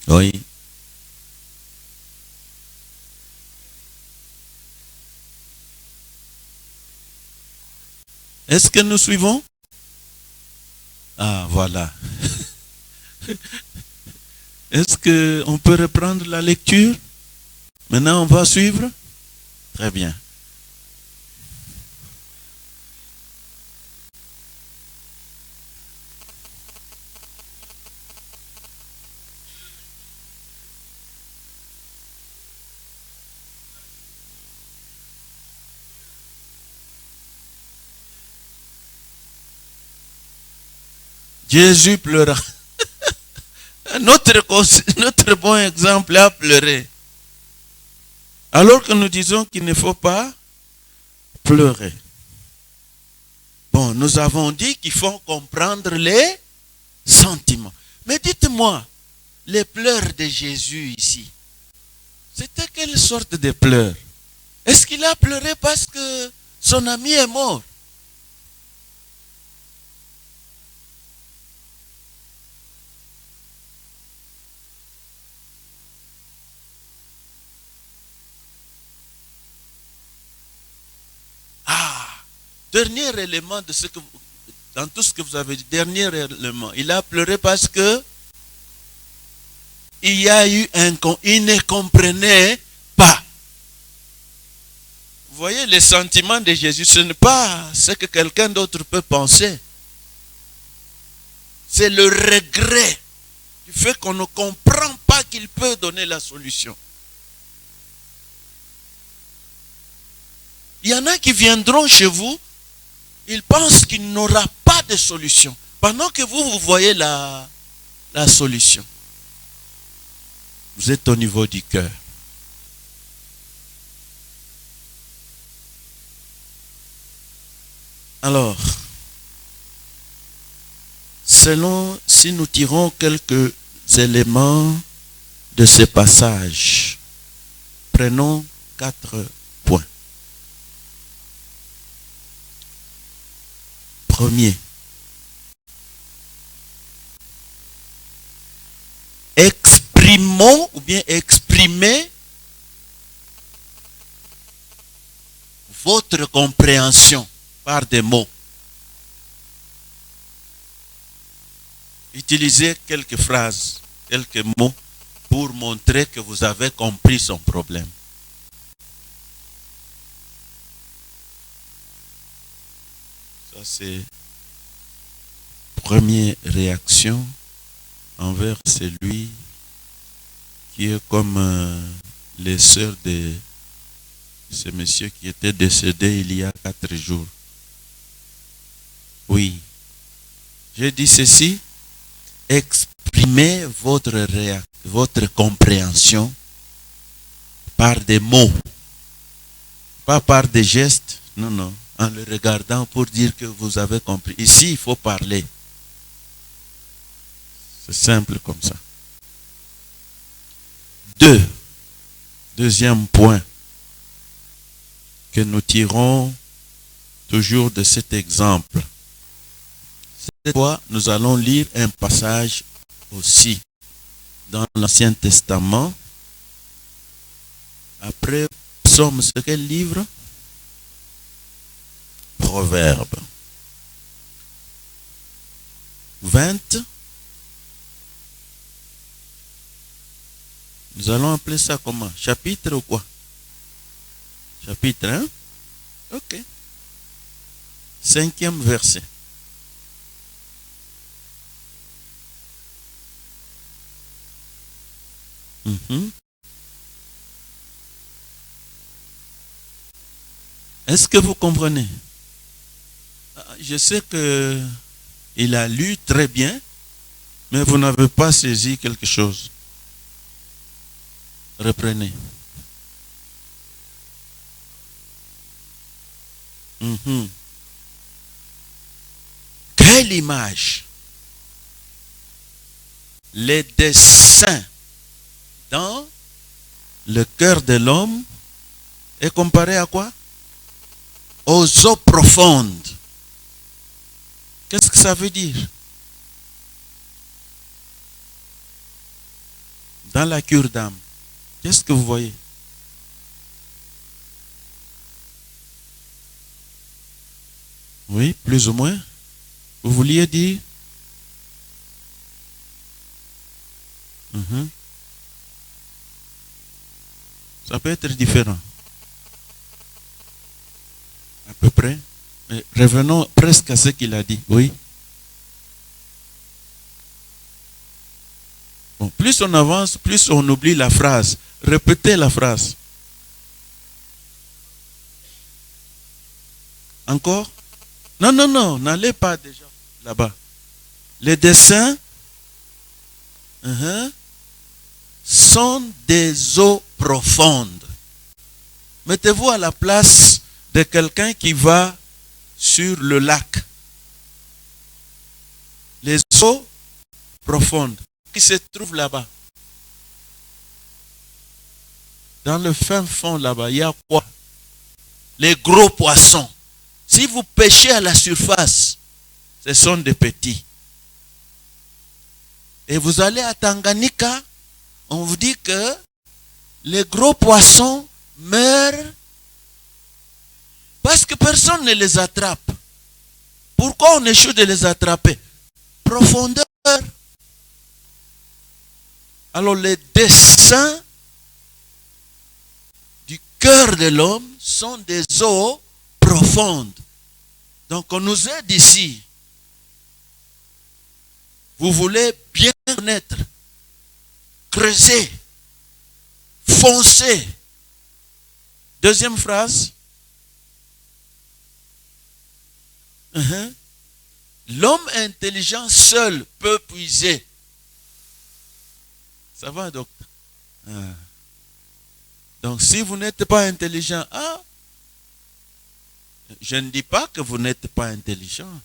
Oui. Est-ce que nous suivons? Ah, voilà. Est-ce qu'on peut reprendre la lecture? Maintenant, on va suivre? Très bien. Jésus pleura. Notre bon exemple a pleuré. Alors que nous disons qu'il ne faut pas pleurer. Bon, nous avons dit qu'il faut comprendre les sentiments. Mais dites-moi, les pleurs de Jésus ici, c'était quelle sorte de pleurs? Est-ce qu'il a pleuré parce que son ami est mort? Dernier élément de ce que dans tout ce que vous avez dit, dernier élément, il a pleuré parce que il y a eu il ne comprenait pas. Vous voyez, les sentiments de Jésus, ce n'est pas ce que quelqu'un d'autre peut penser. C'est le regret du fait qu'on ne comprend pas qu'il peut donner la solution. Il y en a qui viendront chez vous, ils pensent qu'il n'aura pas de solution. Pendant que vous voyez la solution. Vous êtes au niveau du cœur. Alors, si nous tirons quelques éléments de ce passage, prenons 4 points. Premier, exprimons ou bien exprimez votre compréhension par des mots. Utilisez quelques phrases, quelques mots pour montrer que vous avez compris son problème. Ça, c'est première réaction envers celui qui est comme les sœurs de ce monsieur qui était décédé il y a 4 jours. Oui. J'ai dit ceci, exprimez votre compréhension par des mots, pas par des gestes, non, non. En le regardant pour dire que vous avez compris. Ici, il faut parler. C'est simple comme ça. Deuxième point que nous tirons toujours de cet exemple. Cette fois, nous allons lire un passage aussi dans l'Ancien Testament. Après Psaume, c'est quel livre? Proverbe 20. Nous allons appeler ça comment? Chapitre ou quoi? Chapitre, hein? Ok. 5e verset. Est-ce que vous comprenez? Je sais que il a lu très bien, mais vous n'avez pas saisi quelque chose. Reprenez. Quelle image? Les desseins dans le cœur de l'homme est comparé à quoi? Aux eaux profondes. Qu'est-ce que ça veut dire? Dans la cure d'âme, qu'est-ce que vous voyez? Oui, plus ou moins. Vous vouliez dire? Ça peut être différent. À peu près. Mais revenons presque à ce qu'il a dit. Oui. Bon, plus on avance, plus on oublie la phrase. Répétez la phrase. Encore? Non, non, non, n'allez pas déjà là-bas. Les dessins sont des eaux profondes. Mettez-vous à la place de quelqu'un qui va sur le lac. Les eaux profondes qui se trouvent là-bas. Dans le fin fond là-bas, il y a quoi? Les gros poissons. Si vous pêchez à la surface, ce sont des petits. Et vous allez à Tanganyika, on vous dit que les gros poissons meurent parce que personne ne les attrape. Pourquoi on échoue de les attraper? Profondeur. Alors les desseins du cœur de l'homme sont des eaux profondes. Donc on nous aide ici. Vous voulez bien connaître, creuser, foncer. Deuxième phrase. L'homme intelligent seul peut puiser. Ça va, docteur? Donc si vous n'êtes pas intelligent, je ne dis pas que vous n'êtes pas intelligent.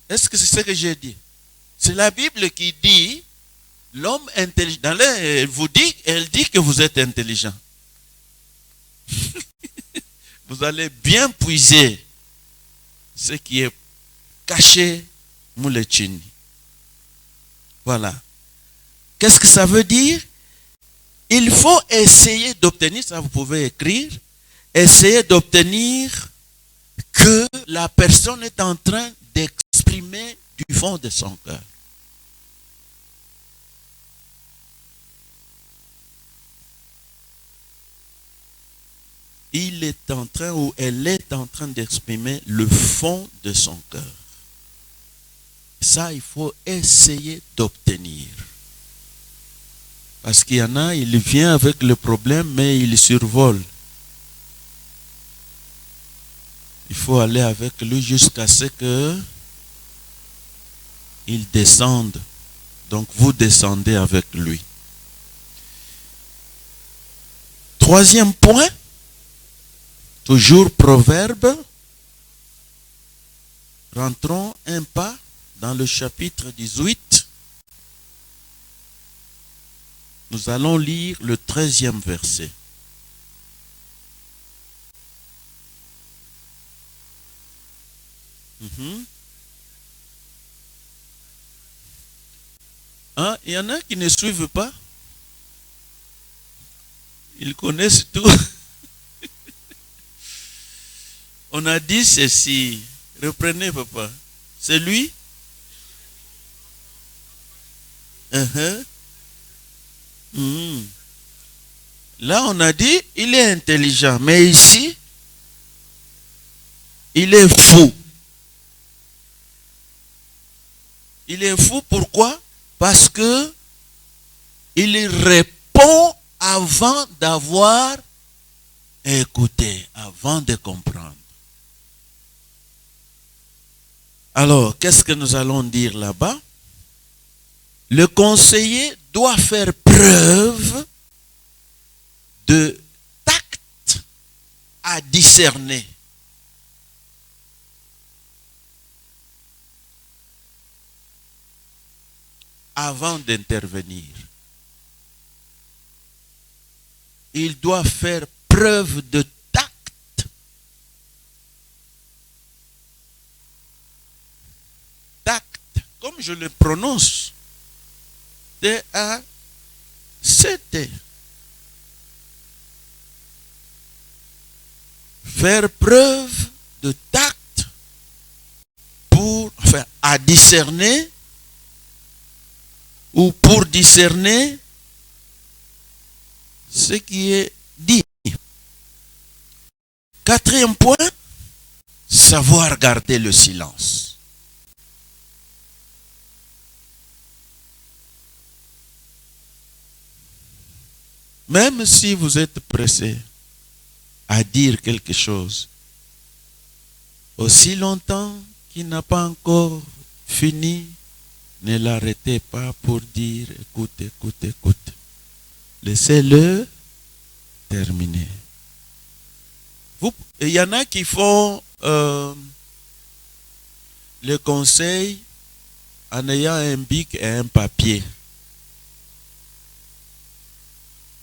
Est-ce que c'est ce que j'ai dit? C'est la Bible qui dit, l'homme intelligent, elle dit que vous êtes intelligent. Vous allez bien puiser ce qui est caché, Moulechini. Voilà. Qu'est-ce que ça veut dire? Il faut essayer d'obtenir, ça vous pouvez écrire, essayer d'obtenir que la personne est en train d'exprimer du fond de son cœur. Il est en train ou elle est en train d'exprimer le fond de son cœur. Ça, il faut essayer d'obtenir. Parce qu'il y en a, il vient avec le problème, mais il survole. Il faut aller avec lui jusqu'à ce que il descende. Donc vous descendez avec lui. Troisième point, toujours Proverbe. Rentrons un pas dans le chapitre 18. Nous allons lire le 13e verset. Il y en a qui ne suivent pas. Ils connaissent tout. On a dit ceci. Reprenez, papa. C'est lui? Là, on a dit, il est intelligent. Mais ici, il est fou. Il est fou, pourquoi? Parce que il répond avant d'avoir écouté, avant de comprendre. Alors, qu'est-ce que nous allons dire là-bas? Le conseiller doit faire preuve de tact à discerner. Avant d'intervenir. Il doit faire preuve de tact. Tact, comme je le prononce. T-A-C-T. Faire preuve de tact pour, enfin, à discerner ou pour discerner ce qui est dit. Quatrième point, savoir garder le silence. Même si vous êtes pressé à dire quelque chose, aussi longtemps qu'il n'a pas encore fini, ne l'arrêtez pas pour dire écoute, écoute, écoute. Laissez-le terminer. Il y en a qui font le conseil en ayant un bic et un papier.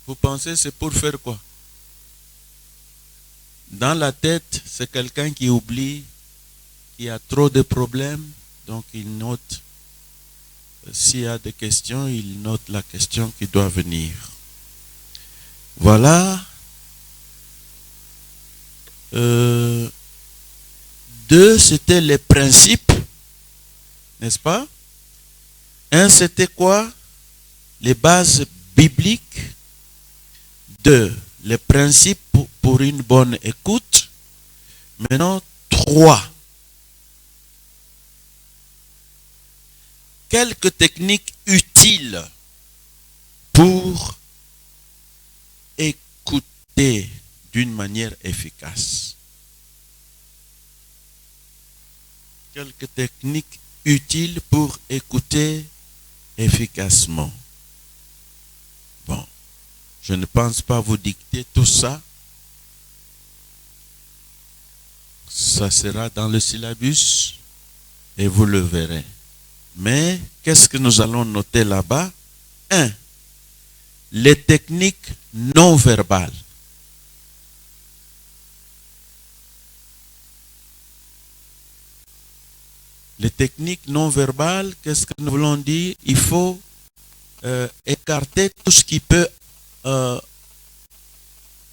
Vous pensez c'est pour faire quoi? Dans la tête, c'est quelqu'un qui oublie, qui a trop de problèmes, donc il note. S'il y a des questions, il note la question qui doit venir. Voilà. 2, c'était les principes, n'est-ce pas? 1, c'était quoi? Les bases bibliques. 2, les principes pour une bonne écoute. Maintenant, 3. Quelques techniques utiles pour écouter d'une manière efficace. Quelques techniques utiles pour écouter efficacement. Bon, je ne pense pas vous dicter tout ça. Ça sera dans le syllabus et vous le verrez. Mais qu'est-ce que nous allons noter là-bas? 1. Les techniques non verbales. Les techniques non verbales, qu'est-ce que nous voulons dire? Il faut écarter tout ce qui peut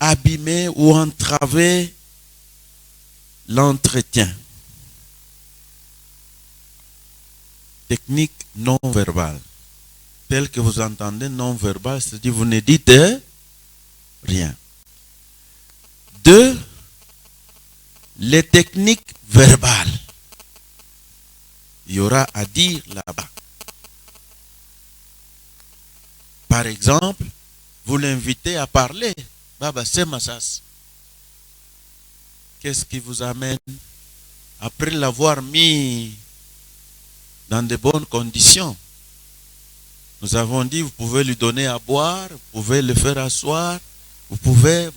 abîmer ou entraver l'entretien. Technique non verbale. Telle que vous entendez non verbale, c'est-à-dire vous ne dites rien. 2. Les techniques verbales. Il y aura à dire là-bas. Par exemple, vous l'invitez à parler. Baba, c'est Massas. Qu'est-ce qui vous amène? Après l'avoir mis dans de bonnes conditions. Nous avons dit, vous pouvez lui donner à boire, vous pouvez le faire asseoir, vous pouvez.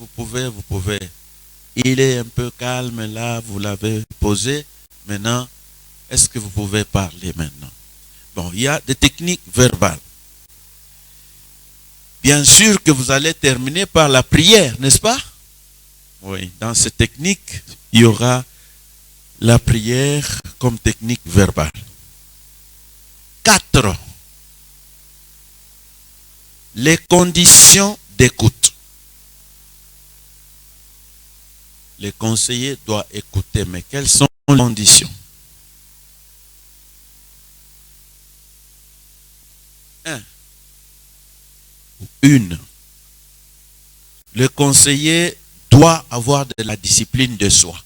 Il est un peu calme là, vous l'avez posé. Maintenant, est-ce que vous pouvez parler maintenant? Bon, il y a des techniques verbales. Bien sûr que vous allez terminer par la prière, n'est-ce pas? Oui, dans ces techniques, il y aura la prière comme technique verbale. 4. Les conditions d'écoute. Les conseillers doivent écouter, mais quelles sont les conditions? 1. Le conseiller doit avoir de la discipline de soi.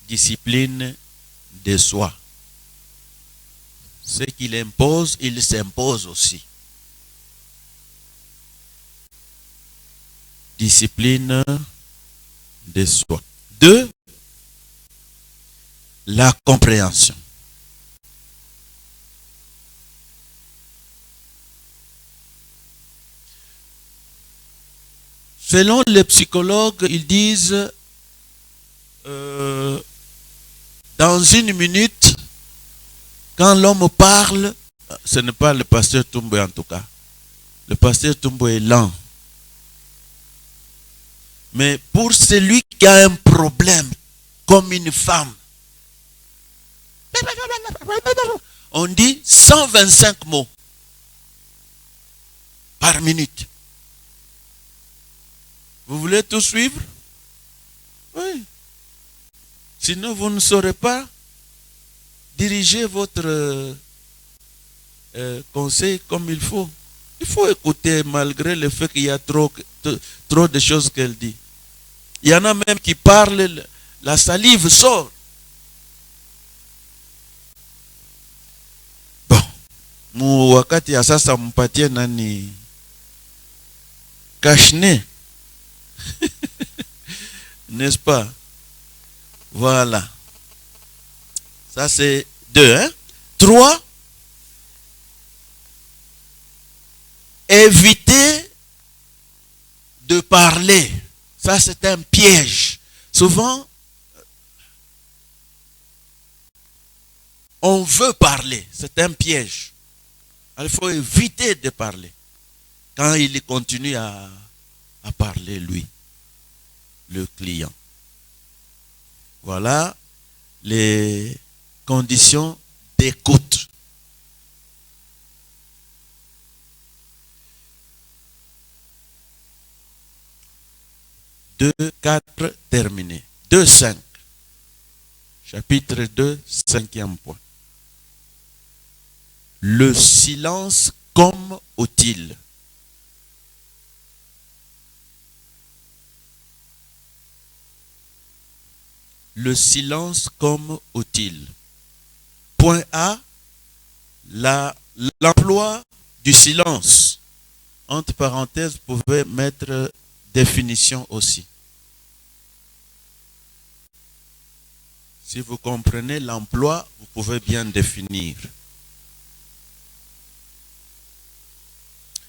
discipline de soi. Ce qu'il impose, il s'impose aussi. Discipline de soi. 2. La compréhension. Selon les psychologues, ils disent dans une minute, quand l'homme parle, ce n'est pas le pasteur Toumbo en tout cas. Le pasteur Toumbo est lent. Mais pour celui qui a un problème, comme une femme, on dit 125 mots par minute. Vous voulez tout suivre? Oui. Sinon, vous ne saurez pas diriger votre conseil comme il faut. Il faut écouter malgré le fait qu'il y a trop de choses qu'elle dit. Il y en a même qui parlent, la salive sort. Bon, mu wakati ya sasa mpatie nani cache-nez. N'est-ce pas? Voilà. Ça c'est 2. Hein? 3. Éviter de parler. Ça c'est un piège. Souvent, on veut parler. C'est un piège. Alors, il faut éviter de parler. Quand il continue à parler, lui, le client. Voilà les conditions d'écoute. 2, 4, terminé. 2, 5. Chapitre 2, 5e point. Le silence comme utile. Le silence comme utile. Point A, l'emploi du silence. Entre parenthèses, vous pouvez mettre définition aussi. Si vous comprenez l'emploi, vous pouvez bien définir.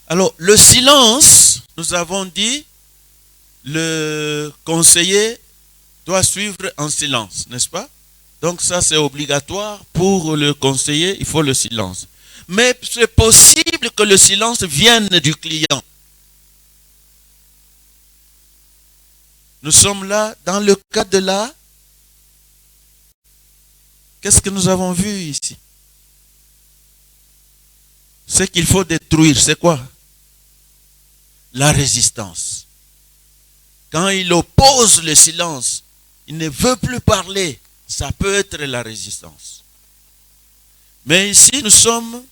Alors, le silence, nous avons dit, le conseiller doit suivre en silence, n'est-ce pas? Donc ça, c'est obligatoire pour le conseiller, il faut le silence. Mais c'est possible que le silence vienne du client. Nous sommes là dans le cas de la... Qu'est-ce que nous avons vu ici? Ce qu'il faut détruire, c'est quoi? La résistance. Quand il oppose le silence, il ne veut plus parler, ça peut être la résistance. Mais ici, nous sommes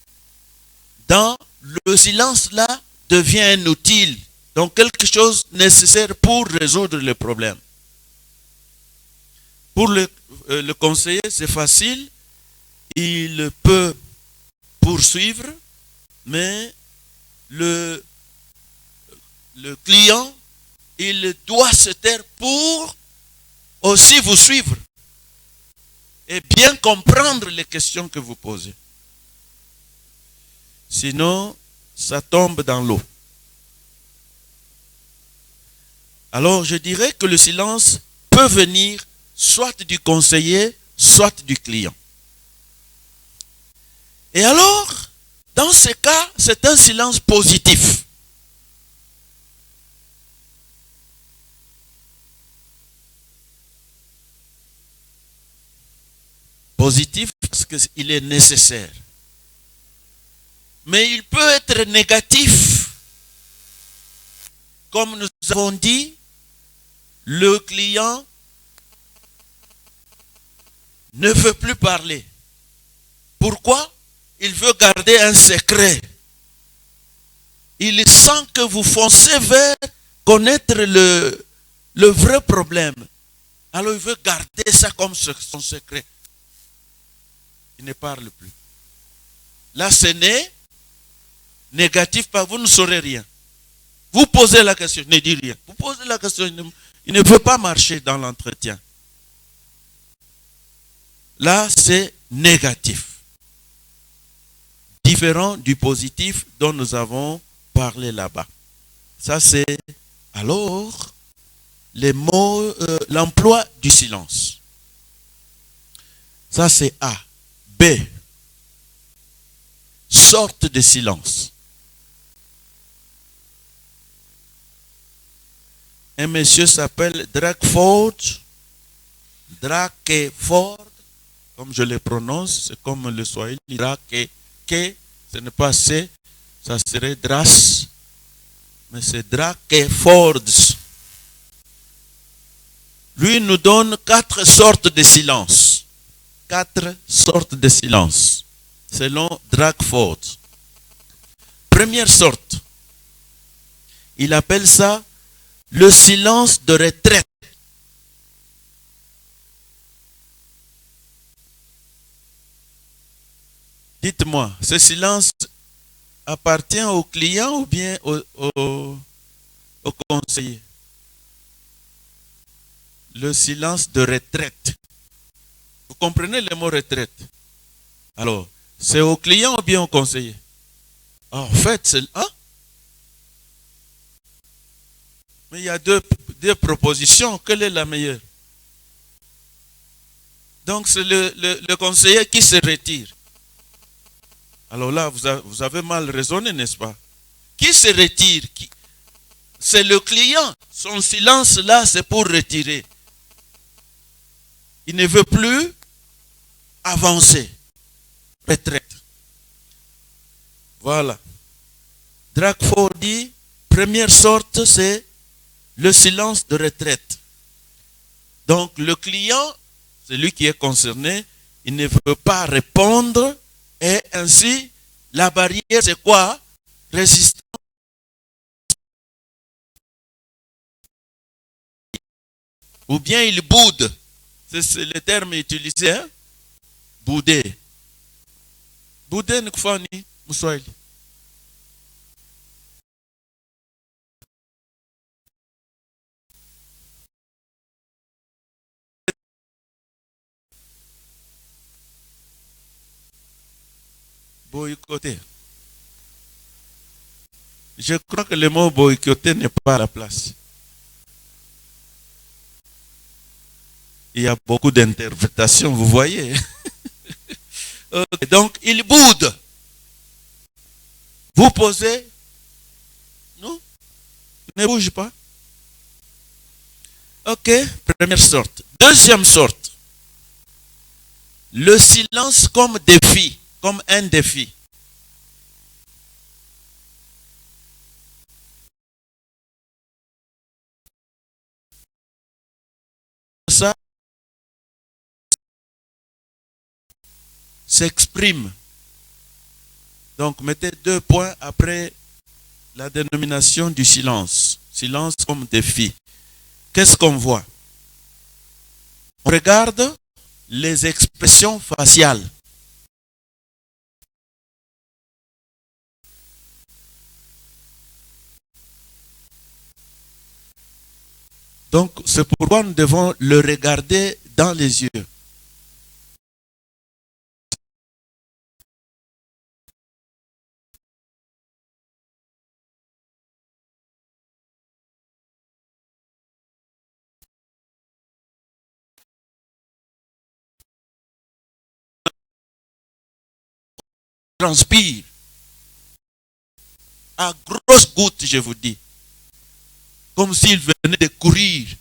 dans le silence là devient un outil. Donc quelque chose nécessaire pour résoudre le problème. Pour le conseiller, c'est facile. Il peut poursuivre, mais le client, il doit se taire pour aussi vous suivre et bien comprendre les questions que vous posez. Sinon, ça tombe dans l'eau. Alors, je dirais que le silence peut venir soit du conseiller, soit du client. Et alors, dans ce cas, c'est un silence positif. Positif parce qu'il est nécessaire. Mais il peut être négatif. Comme nous avons dit, le client ne veut plus parler. Pourquoi? Il veut garder un secret. Il sent que vous foncez vers connaître le vrai problème. Alors il veut garder ça comme son secret. Il ne parle plus. Là, ce n'est négatif, pas vous ne saurez rien. Vous posez la question, ne dites rien. Vous posez la question, il ne veut pas marcher dans l'entretien. Là, c'est négatif. Différent du positif dont nous avons parlé là-bas. Ça, c'est alors les mots, l'emploi du silence. Ça, c'est A. B. Sorte de silence. Un monsieur s'appelle Drakeford. Drakeford, comme je le prononce, c'est comme le Swahili. Drake, ce n'est pas C, ça serait Dras, mais c'est Drakeford. Lui nous donne 4 sortes de silence. 4 sortes de silence, selon Drakeford. Première sorte, il appelle ça le silence de retraite. Dites-moi, ce silence appartient au client ou bien au conseiller? Le silence de retraite. Vous comprenez le mot retraite? Alors, c'est au client ou bien au conseiller? En fait, c'est... Hein? Mais il y a deux propositions. Quelle est la meilleure? Donc, c'est le conseiller qui se retire. Alors là, vous avez mal raisonné, n'est-ce pas? Qui se retire? C'est le client. Son silence là, c'est pour retirer. Il ne veut plus avancer. Retraite. Voilà. Drakeford dit, première sorte, c'est le silence de retraite. Donc le client, celui qui est concerné, il ne veut pas répondre et ainsi la barrière c'est quoi? Résistance. Ou bien il boude. C'est le terme utilisé. Hein? Bouder. Bouder ne kufani Mswahili. Boycotter. Je crois que le mot boycotter n'est pas à la place. Il y a beaucoup d'interprétations, vous voyez. Okay, donc, il boude. Vous posez. Non, ne bouge pas. Ok, première sorte. Deuxième sorte. Le silence comme défi, comme un défi. Ça s'exprime. Donc, mettez 2 points après la dénomination du silence. Silence comme défi. Qu'est-ce qu'on voit? On regarde les expressions faciales. Donc, c'est pourquoi nous devons le regarder dans les yeux. Transpire à grosses gouttes, je vous dis. Comme s'il venait de courir.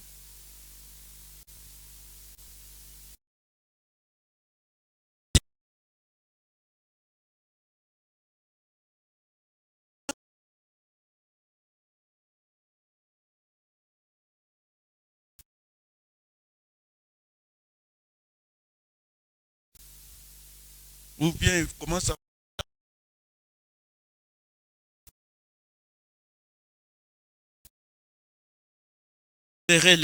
Ou bien il commence à serrer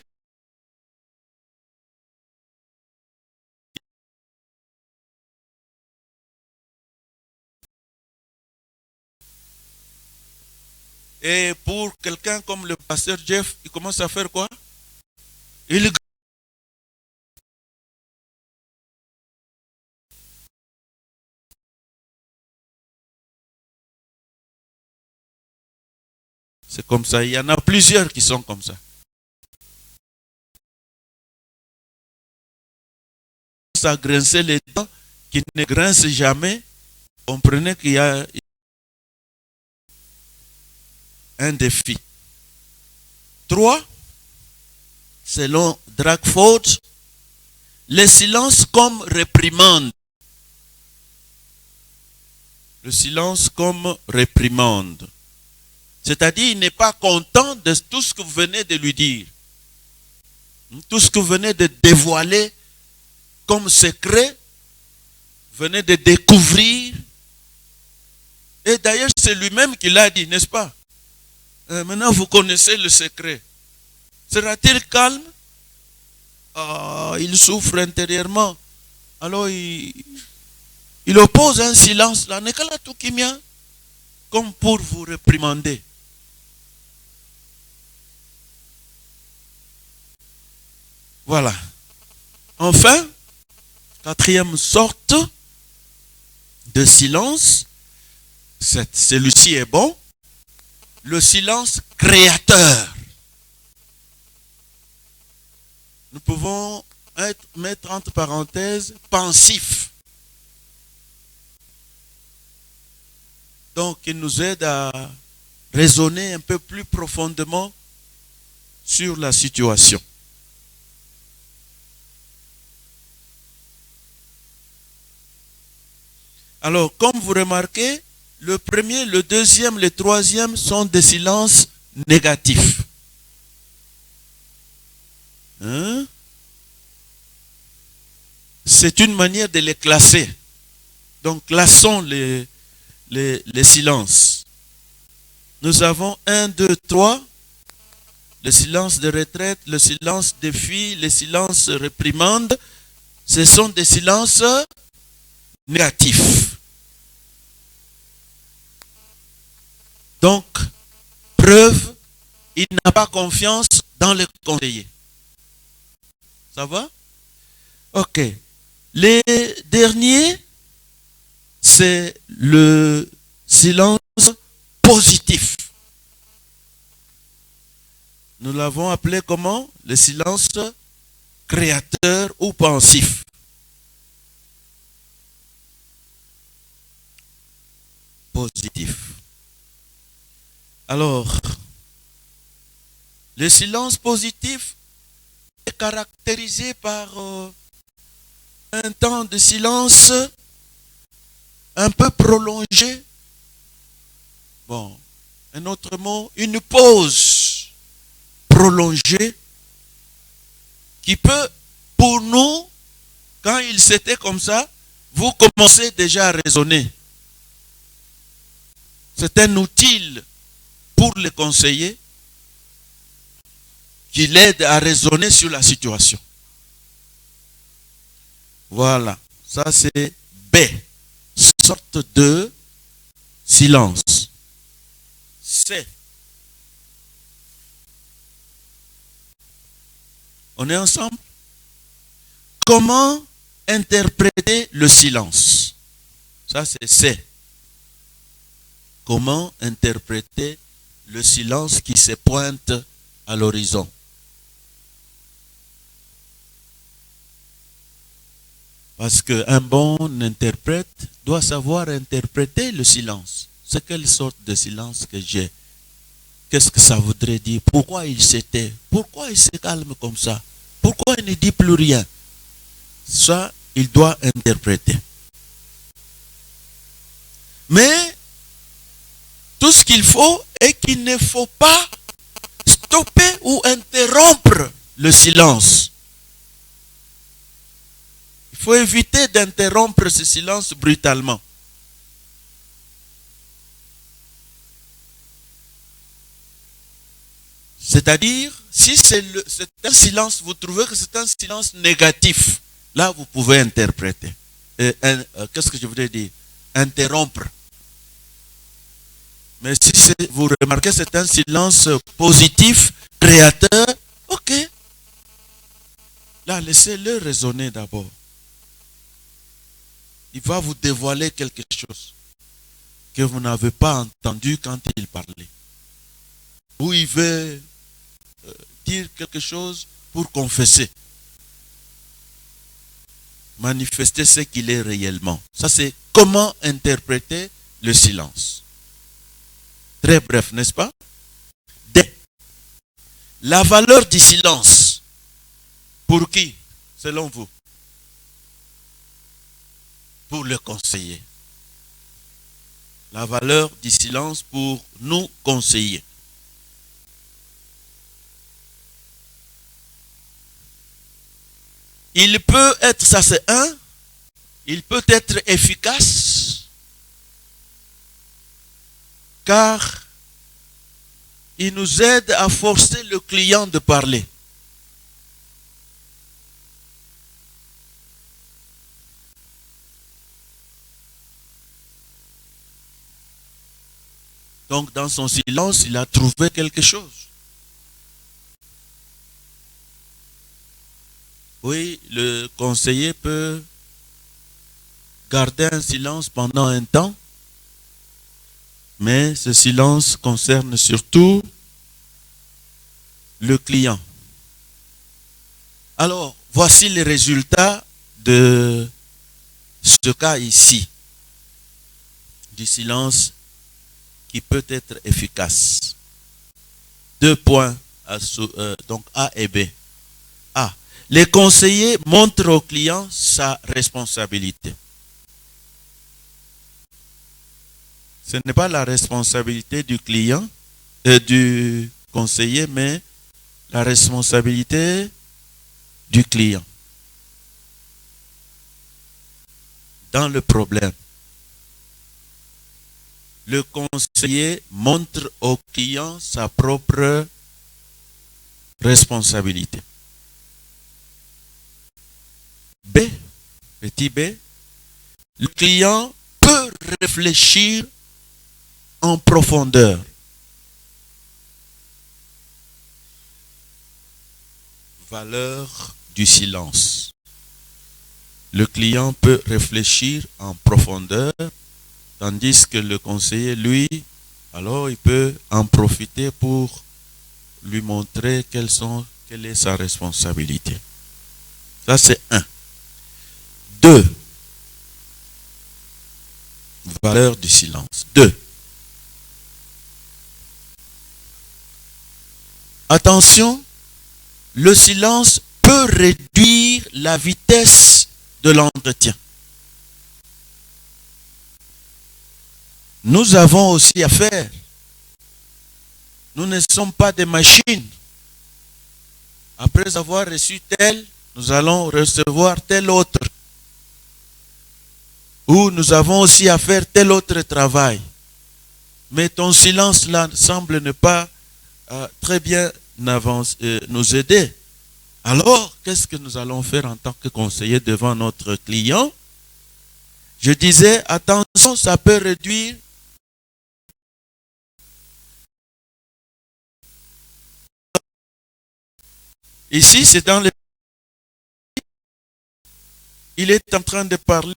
Et pour quelqu'un comme le pasteur Jeff, il commence à faire quoi? Il C'est comme ça. Il y en a plusieurs qui sont comme ça. Ça grincer les dents, qui ne grincent jamais. Comprenez qu'il y a un défi. 3, selon Drakeford, le silence comme réprimande. Le silence comme réprimande. C'est-à-dire, il n'est pas content de tout ce que vous venez de lui dire. Tout ce que vous venez de dévoiler comme secret, vous venez de découvrir. Et d'ailleurs, c'est lui-même qui l'a dit, n'est-ce pas? Maintenant, vous connaissez le secret. Sera-t-il calme? Il souffre intérieurement. Alors, il oppose un silence là, comme pour vous réprimander. Voilà. Enfin, 4e sorte de silence, celui-ci est bon, le silence créateur. Nous pouvons mettre entre parenthèses pensif. Donc, il nous aide à raisonner un peu plus profondément sur la situation. Alors, comme vous remarquez, le premier, le deuxième, le troisième sont des silences négatifs. Hein? C'est une manière de les classer. Donc, classons les silences. Nous avons 1, 2, 3. Le silence de retraite, le silence défi, le silence réprimande. Ce sont des silences négatifs. Donc, preuve, il n'a pas confiance dans les conseillers. Ça va? Ok. Les derniers, c'est le silence positif. Nous l'avons appelé comment? Le silence créateur ou pensif. Positif. Alors, le silence positif est caractérisé par un temps de silence un peu prolongé. Bon, un autre mot, une pause prolongée qui peut, pour nous, quand il s'était comme ça, vous commencez déjà à raisonner. C'est un outil pour les conseillers qui l'aide à raisonner sur la situation. Voilà, ça c'est B, sorte de silence. C. On est ensemble? Comment interpréter le silence? Ça c'est C. Comment interpréter le silence qui se pointe à l'horizon? Parce qu'un bon interprète doit savoir interpréter le silence. C'est quelle sorte de silence que j'ai? Qu'est-ce que ça voudrait dire? Pourquoi il s'était? Pourquoi il se calme comme ça? Pourquoi il ne dit plus rien? Ça, il doit interpréter. Mais, tout ce qu'il faut est qu'il ne faut pas stopper ou interrompre le silence. Il faut éviter d'interrompre ce silence brutalement. C'est-à-dire, si c'est un silence, vous trouvez que c'est un silence négatif, là vous pouvez interpréter. Qu'est-ce que je voudrais dire? Interrompre. Mais si vous remarquez, c'est un silence positif, créateur, ok. Là, laissez-le raisonner d'abord. Il va vous dévoiler quelque chose que vous n'avez pas entendu quand il parlait. Ou il veut dire quelque chose pour confesser. Manifester ce qu'il est réellement. Ça, c'est comment interpréter le silence. Très bref, n'est-ce pas? D. La valeur du silence. Pour qui, selon vous? Pour le conseiller. La valeur du silence pour nous conseiller. Il peut être, ça c'est un, il peut être efficace car il nous aide à forcer le client de parler. Donc dans son silence, il a trouvé quelque chose. Oui, le conseiller peut garder un silence pendant un temps, mais ce silence concerne surtout le client. Alors, voici les résultats de ce cas ici, du silence qui peut être efficace. 2 points, donc A et B. A. Les conseillers montrent au client sa responsabilité. Ce n'est pas la responsabilité du client, du conseiller, mais la responsabilité du client dans le problème. Le conseiller montre au client sa propre responsabilité. B, petit b, le client peut réfléchir en profondeur. Valeur du silence. Le client peut réfléchir en profondeur, tandis que le conseiller, lui, alors il peut en profiter pour lui montrer quelle est sa responsabilité. Ça, c'est 1. 2. Valeur du silence. 2. Attention, le silence peut réduire la vitesse de l'entretien. Nous avons aussi à faire. Nous ne sommes pas des machines. Après avoir reçu tel, nous allons recevoir tel autre. Ou nous avons aussi à faire tel autre travail. Mais ton silence là semble ne pas très bien nous aider. Alors, qu'est-ce que nous allons faire en tant que conseiller devant notre client? Je disais, attention, ça peut réduire ici, c'est dans le... Il est en train de parler.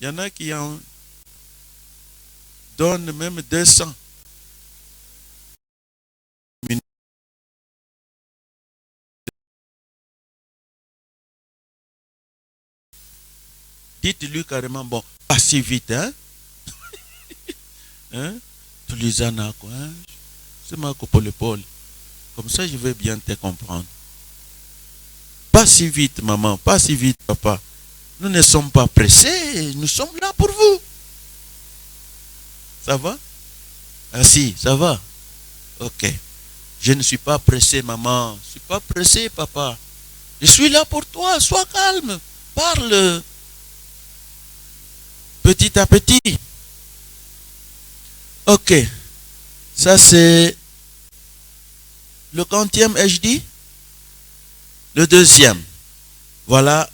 Il y en a qui en donnent même 200. Dites-lui carrément, bon, pas si vite, hein? Hein? Tu les en as quoi? C'est ma copole. Comme ça, je vais bien te comprendre. Pas si vite, maman, pas si vite, papa. Nous ne sommes pas pressés, nous sommes là pour vous. Ça va? Ah si, ça va? Ok. Je ne suis pas pressé, maman. Je ne suis pas pressé, papa. Je suis là pour toi, sois calme. Parle petit à petit. Ok. Ça c'est le quantième, ai-je dit? Le deuxième. Voilà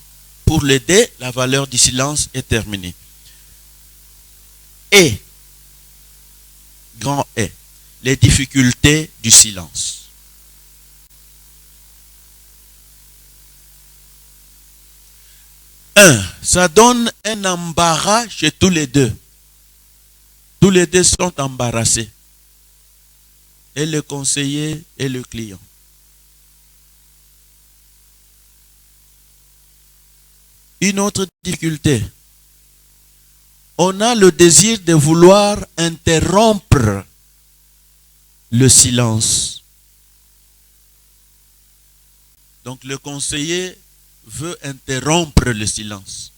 pour l'aider, la valeur du silence est terminée. Et, grand et, les difficultés du silence. Ça donne un embarras chez tous les deux. Tous les deux sont embarrassés. Et le conseiller et le client. Une autre difficulté. On a le désir de vouloir interrompre le silence. Donc le conseiller veut interrompre le silence.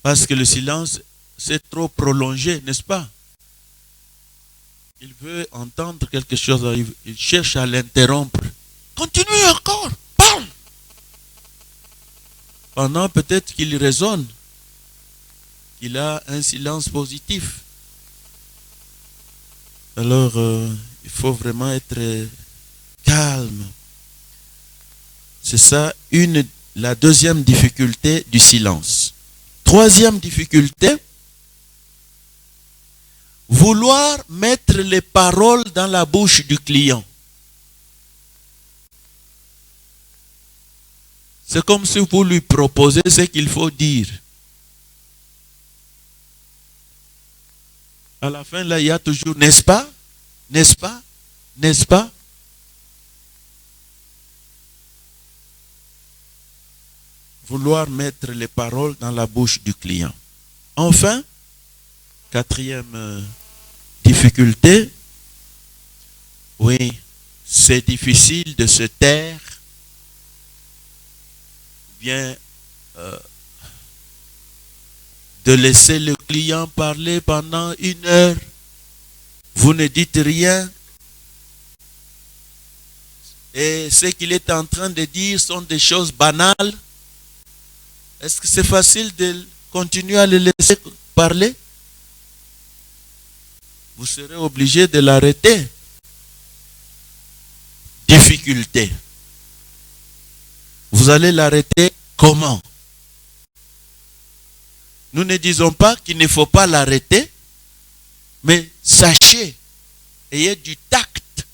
Parce que le silence, c'est trop prolongé, n'est-ce pas? Il veut entendre quelque chose, il cherche à l'interrompre. Continue encore, parle. Pendant peut-être qu'il raisonne, qu'il a un silence positif. Alors, il faut vraiment être calme. C'est ça, la deuxième difficulté du silence. Troisième difficulté, vouloir mettre les paroles dans la bouche du client. C'est comme si vous lui proposez ce qu'il faut dire. À la fin, là, il y a toujours, n'est-ce pas? N'est-ce pas? N'est-ce pas? Vouloir mettre les paroles dans la bouche du client. Enfin, quatrième difficulté, oui, c'est difficile de se taire, bien de laisser le client parler pendant 1 heure. Vous ne dites rien. Et ce qu'il est en train de dire sont des choses banales. Est-ce que c'est facile de continuer à le laisser parler? Vous serez obligé de l'arrêter. Difficulté. Vous allez l'arrêter comment? Nous ne disons pas qu'il ne faut pas l'arrêter, mais sachez, ayez du tact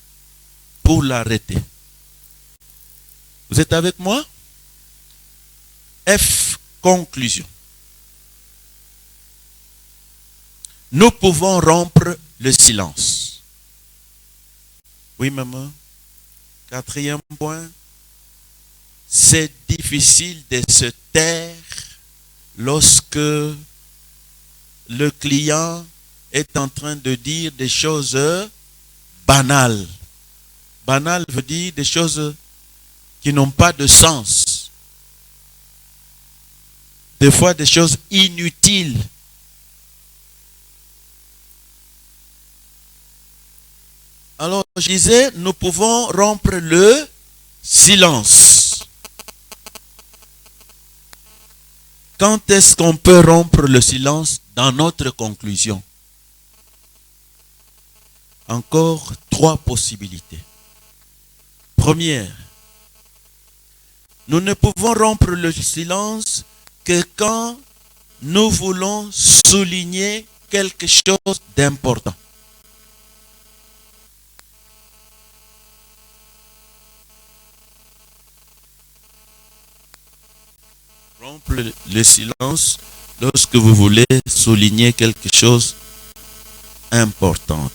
pour l'arrêter. Vous êtes avec moi? F, conclusion. Nous pouvons rompre le silence. Oui, maman. Quatrième point. C'est difficile de se taire lorsque le client est en train de dire des choses banales. Banal veut dire des choses qui n'ont pas de sens. Des fois, des choses inutiles. Alors, je disais, nous pouvons rompre le silence. Quand est-ce qu'on peut rompre le silence dans notre conclusion? Encore 3 possibilités. Première, nous ne pouvons rompre le silence que quand nous voulons souligner quelque chose d'important. Rompre le silence lorsque vous voulez souligner quelque chose d'important.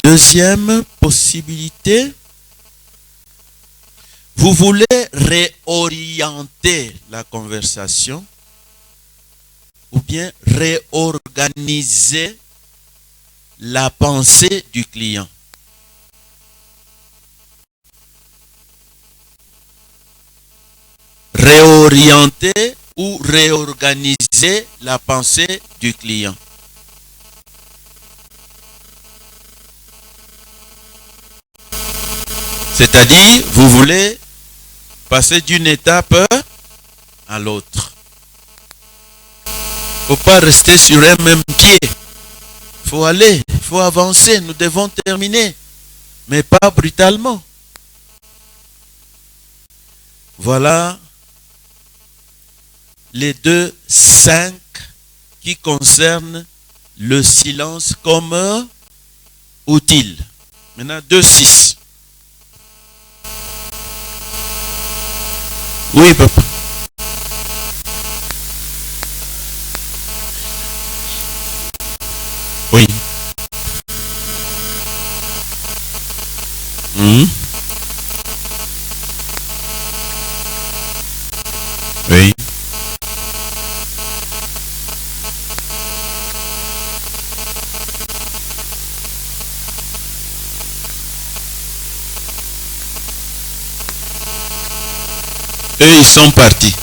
Deuxième possibilité, vous voulez réorienter la conversation ou bien réorganiser la pensée du client. Réorienter ou réorganiser la pensée du client. C'est-à-dire, vous voulez passer d'une étape à l'autre. Il ne faut pas rester sur un même pied. Il faut aller, il faut avancer. Nous devons terminer, mais pas brutalement. Voilà les 2:5 qui concernent le silence comme utile. Maintenant, 2:6. Oui, papa. Oui. Mhm. Oui. Et ils sont partis.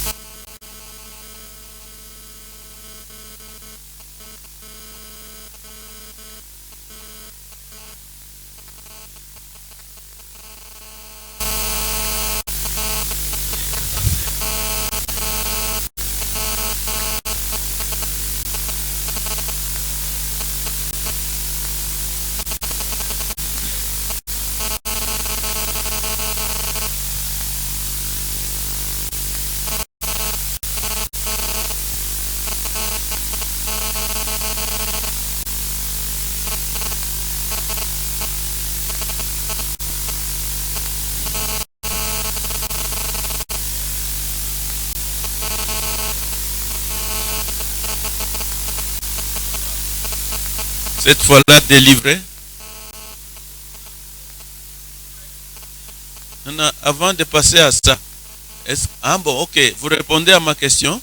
Cette fois-là, délivré. Non, avant de passer à ça, ah bon, ok, vous répondez à ma question.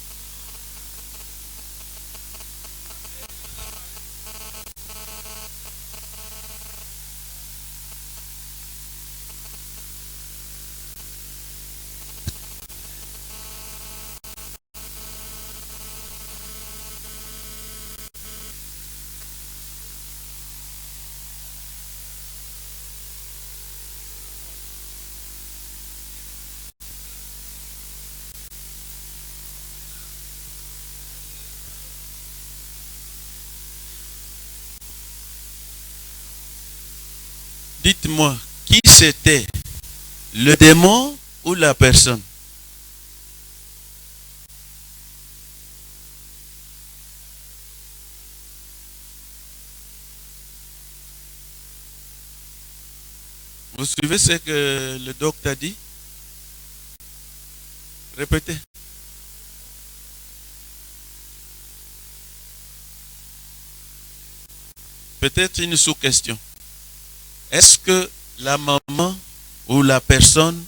Dites-moi, qui c'était? Le démon ou la personne? Vous suivez ce que le docteur a dit? Répétez. Peut-être une sous-question. Est-ce que la maman ou la personne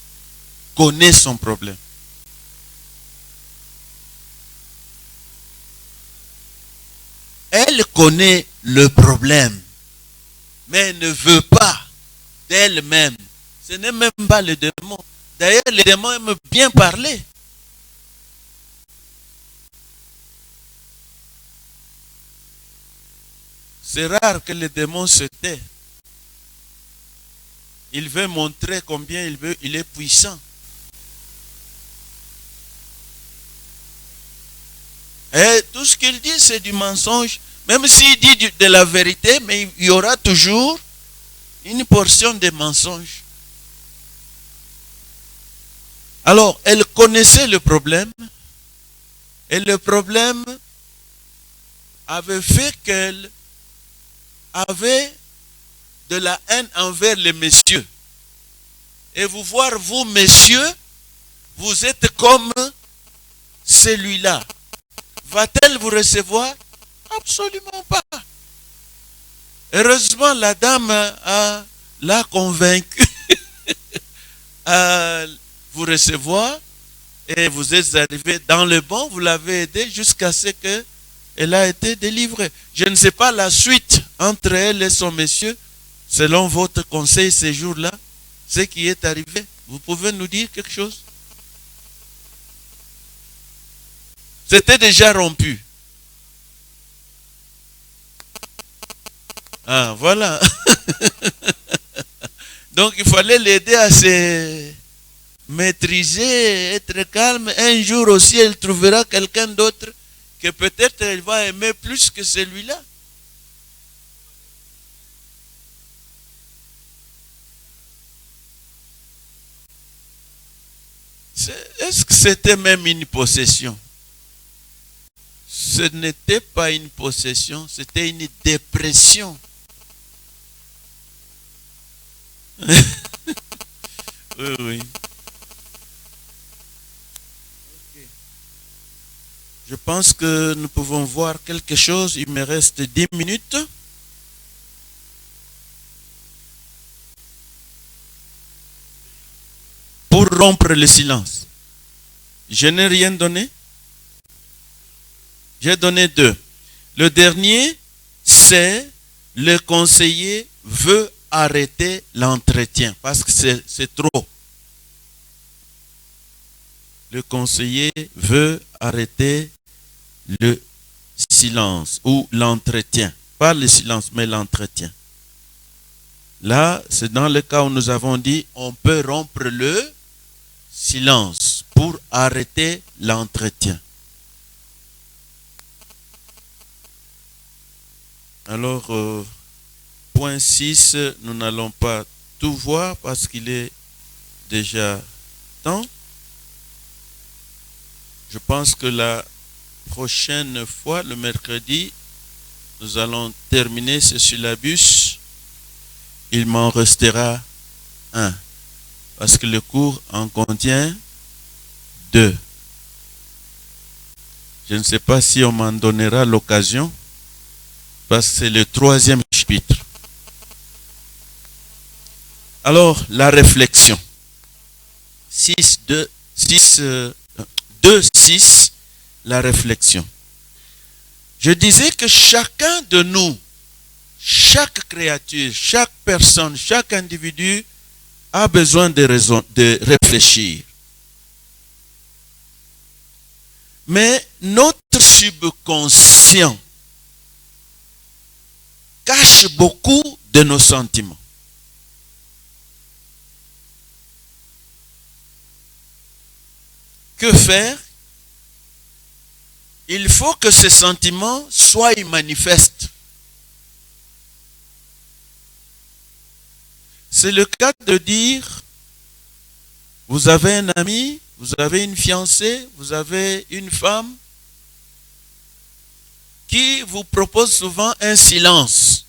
connaît son problème? Elle connaît le problème, mais elle ne veut pas d'elle-même. Ce n'est même pas le démon. D'ailleurs, les démons aiment bien parler. C'est rare que le démon se tait. Il veut montrer combien il est puissant. Et tout ce qu'il dit, c'est du mensonge. Même s'il dit de la vérité, mais il y aura toujours une portion de mensonge. Alors, elle connaissait le problème. Et le problème avait fait qu'elle avait de la haine envers les messieurs. Et vous voir, vous, messieurs, vous êtes comme celui-là. Va-t-elle vous recevoir? Absolument pas. Heureusement, la dame l'a convaincu à vous recevoir et vous êtes arrivé dans le bon, vous l'avez aidé jusqu'à ce qu'elle a été délivrée. Je ne sais pas la suite entre elle et son monsieur, selon votre conseil ces jours-là, ce qui est arrivé. Vous pouvez nous dire quelque chose? C'était déjà rompu. Ah, voilà. Donc, il fallait l'aider à se maîtriser, être calme. Un jour aussi, elle trouvera quelqu'un d'autre que peut-être elle va aimer plus que celui-là. Est-ce que c'était même une possession? Ce n'était pas une possession, c'était une dépression. Oui, oui. Je pense que nous pouvons voir quelque chose. Il me reste 10 minutes. Pour rompre le silence. Je n'ai rien donné. J'ai donné 2. Le dernier, c'est le conseiller veut arrêter l'entretien parce que c'est trop. Le conseiller veut arrêter le silence ou l'entretien. Pas le silence, mais l'entretien. Là, c'est dans le cas où nous avons dit on peut rompre le silence pour arrêter l'entretien. Alors, point 6, nous n'allons pas tout voir parce qu'il est déjà temps. Je pense que la prochaine fois, le mercredi, nous allons terminer ce syllabus. Il m'en restera un. Parce que le cours en contient 2. Je ne sais pas si on m'en donnera l'occasion. Parce que c'est le 3e chapitre. Alors, la réflexion. 2, 6, la réflexion. Je disais que chacun de nous, chaque créature, chaque personne, chaque individu a besoin de réfléchir. Mais notre subconscient cache beaucoup de nos sentiments. Que faire? Il faut que ces sentiments soient manifestes. C'est le cas de dire, vous avez un ami, vous avez une fiancée, vous avez une femme qui vous propose souvent un silence.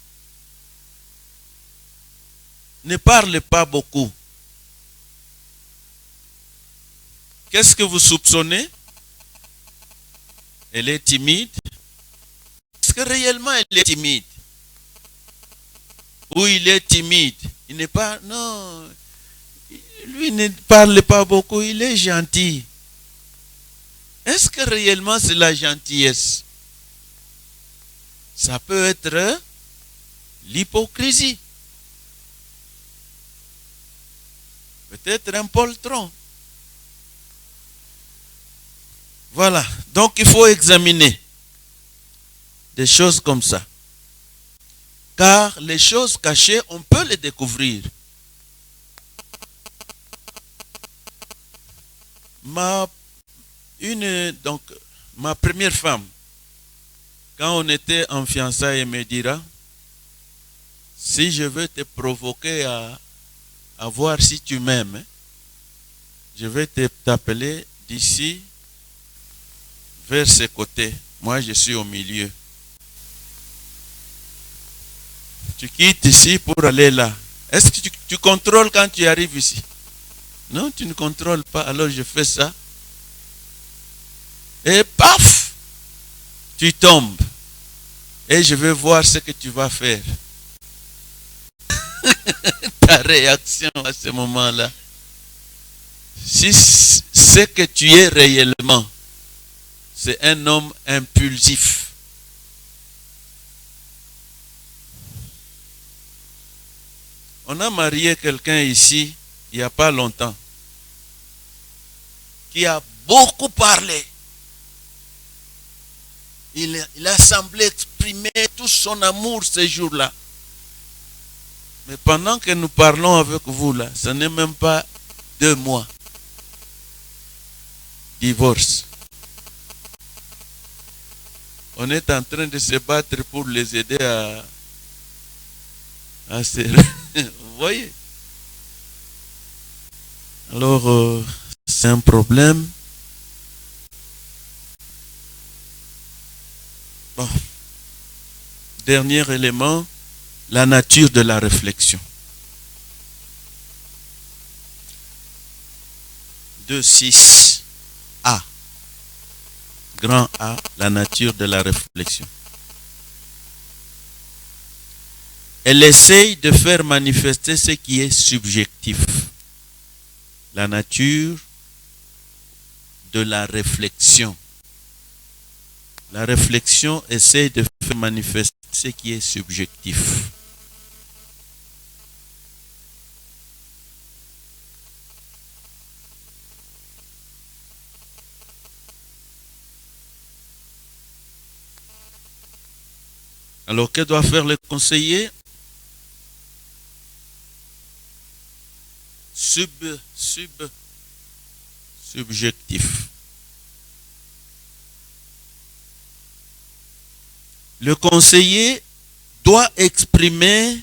Ne parle pas beaucoup. Qu'est-ce que vous soupçonnez? Elle est timide. Est-ce que réellement elle est timide? Ou il est timide? Il n'est pas... Non. Lui ne parle pas beaucoup, il est gentil. Est-ce que réellement c'est la gentillesse? Ça peut être l'hypocrisie. Peut-être un poltron. Voilà. Donc il faut examiner des choses comme ça. Car les choses cachées, on peut les découvrir. Ma première femme, quand on était en fiançailles, elle me dira, si je veux te provoquer à voir si tu m'aimes, je vais t'appeler d'ici vers ce côté. Moi, je suis au milieu. Tu quittes ici pour aller là. Est-ce que tu contrôles quand tu arrives ici? Non, tu ne contrôles pas. Alors je fais ça. Et paf, tu tombes. Et je vais voir ce que tu vas faire. Ta réaction à ce moment-là. Si ce que tu es réellement, c'est un homme impulsif. On a marié quelqu'un ici, il n'y a pas longtemps, qui a beaucoup parlé. Il a semblé exprimer tout son amour ces jours-là. Mais pendant que nous parlons avec vous là, ce n'est même pas 2 mois. Divorce. On est en train de se battre pour les aider à se... Vous voyez? Alors, c'est un problème. Bon. Dernier élément, la nature de la réflexion. 2.6 A. Grand A, la nature de la réflexion. Elle essaye de faire manifester ce qui est subjectif. La nature de la réflexion. La réflexion essaye de faire manifester ce qui est subjectif. Alors, que doit faire le conseiller? Subjectif. Le conseiller doit exprimer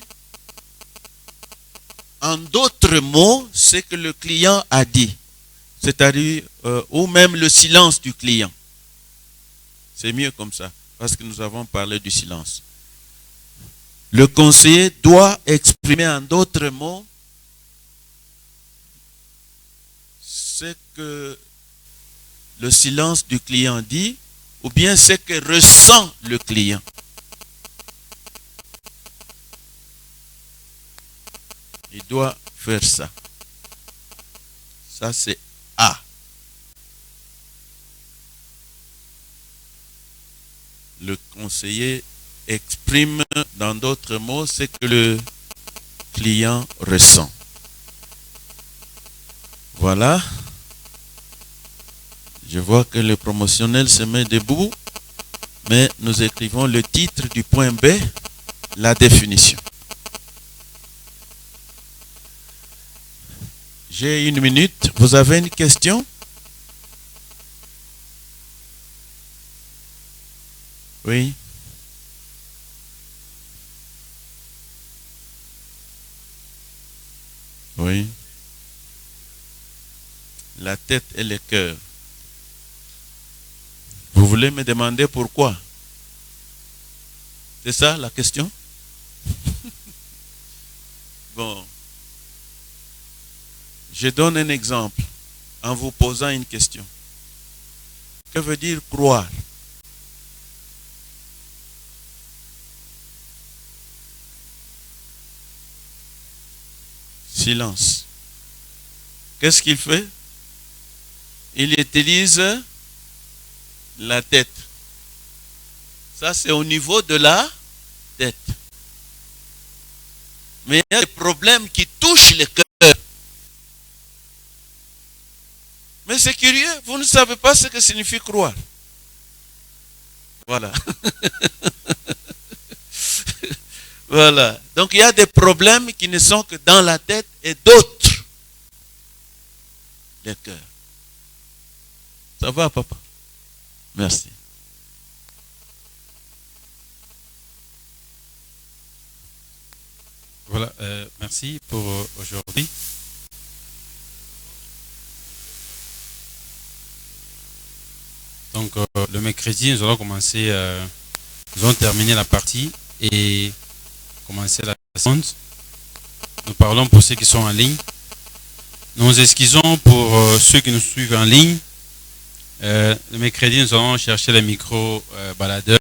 en d'autres mots ce que le client a dit, c'est-à-dire ou même le silence du client. C'est mieux comme ça, parce que nous avons parlé du silence. Le conseiller doit exprimer en d'autres mots ce que le silence du client dit, ou bien ce que ressent le client. Il doit faire ça. Ça, c'est A. Le conseiller exprime dans d'autres mots ce que le client ressent. Voilà. Je vois que le promotionnel se met debout, mais nous écrivons le titre du point B, la définition. J'ai 1 minute. Vous avez une question? Oui. Oui. La tête et le cœur. Vous voulez me demander pourquoi? C'est ça la question? Bon. Je donne un exemple en vous posant une question. Que veut dire croire? Silence. Qu'est-ce qu'il fait? Il utilise la tête. Ça, c'est au niveau de la tête. Mais il y a des problèmes qui touchent le cœur. Mais c'est curieux, vous ne savez pas ce que signifie croire. Voilà. Voilà. Donc il y a des problèmes qui ne sont que dans la tête et d'autres le cœur. Ça va, papa? Merci. Voilà, merci pour aujourd'hui. Donc le mercredi, nous allons commencer, nous allons terminer la partie et commencer la seconde. Nous parlons pour ceux qui sont en ligne. Nous nous excusons pour ceux qui nous suivent en ligne. Le mercredi, nous allons chercher le micro baladeur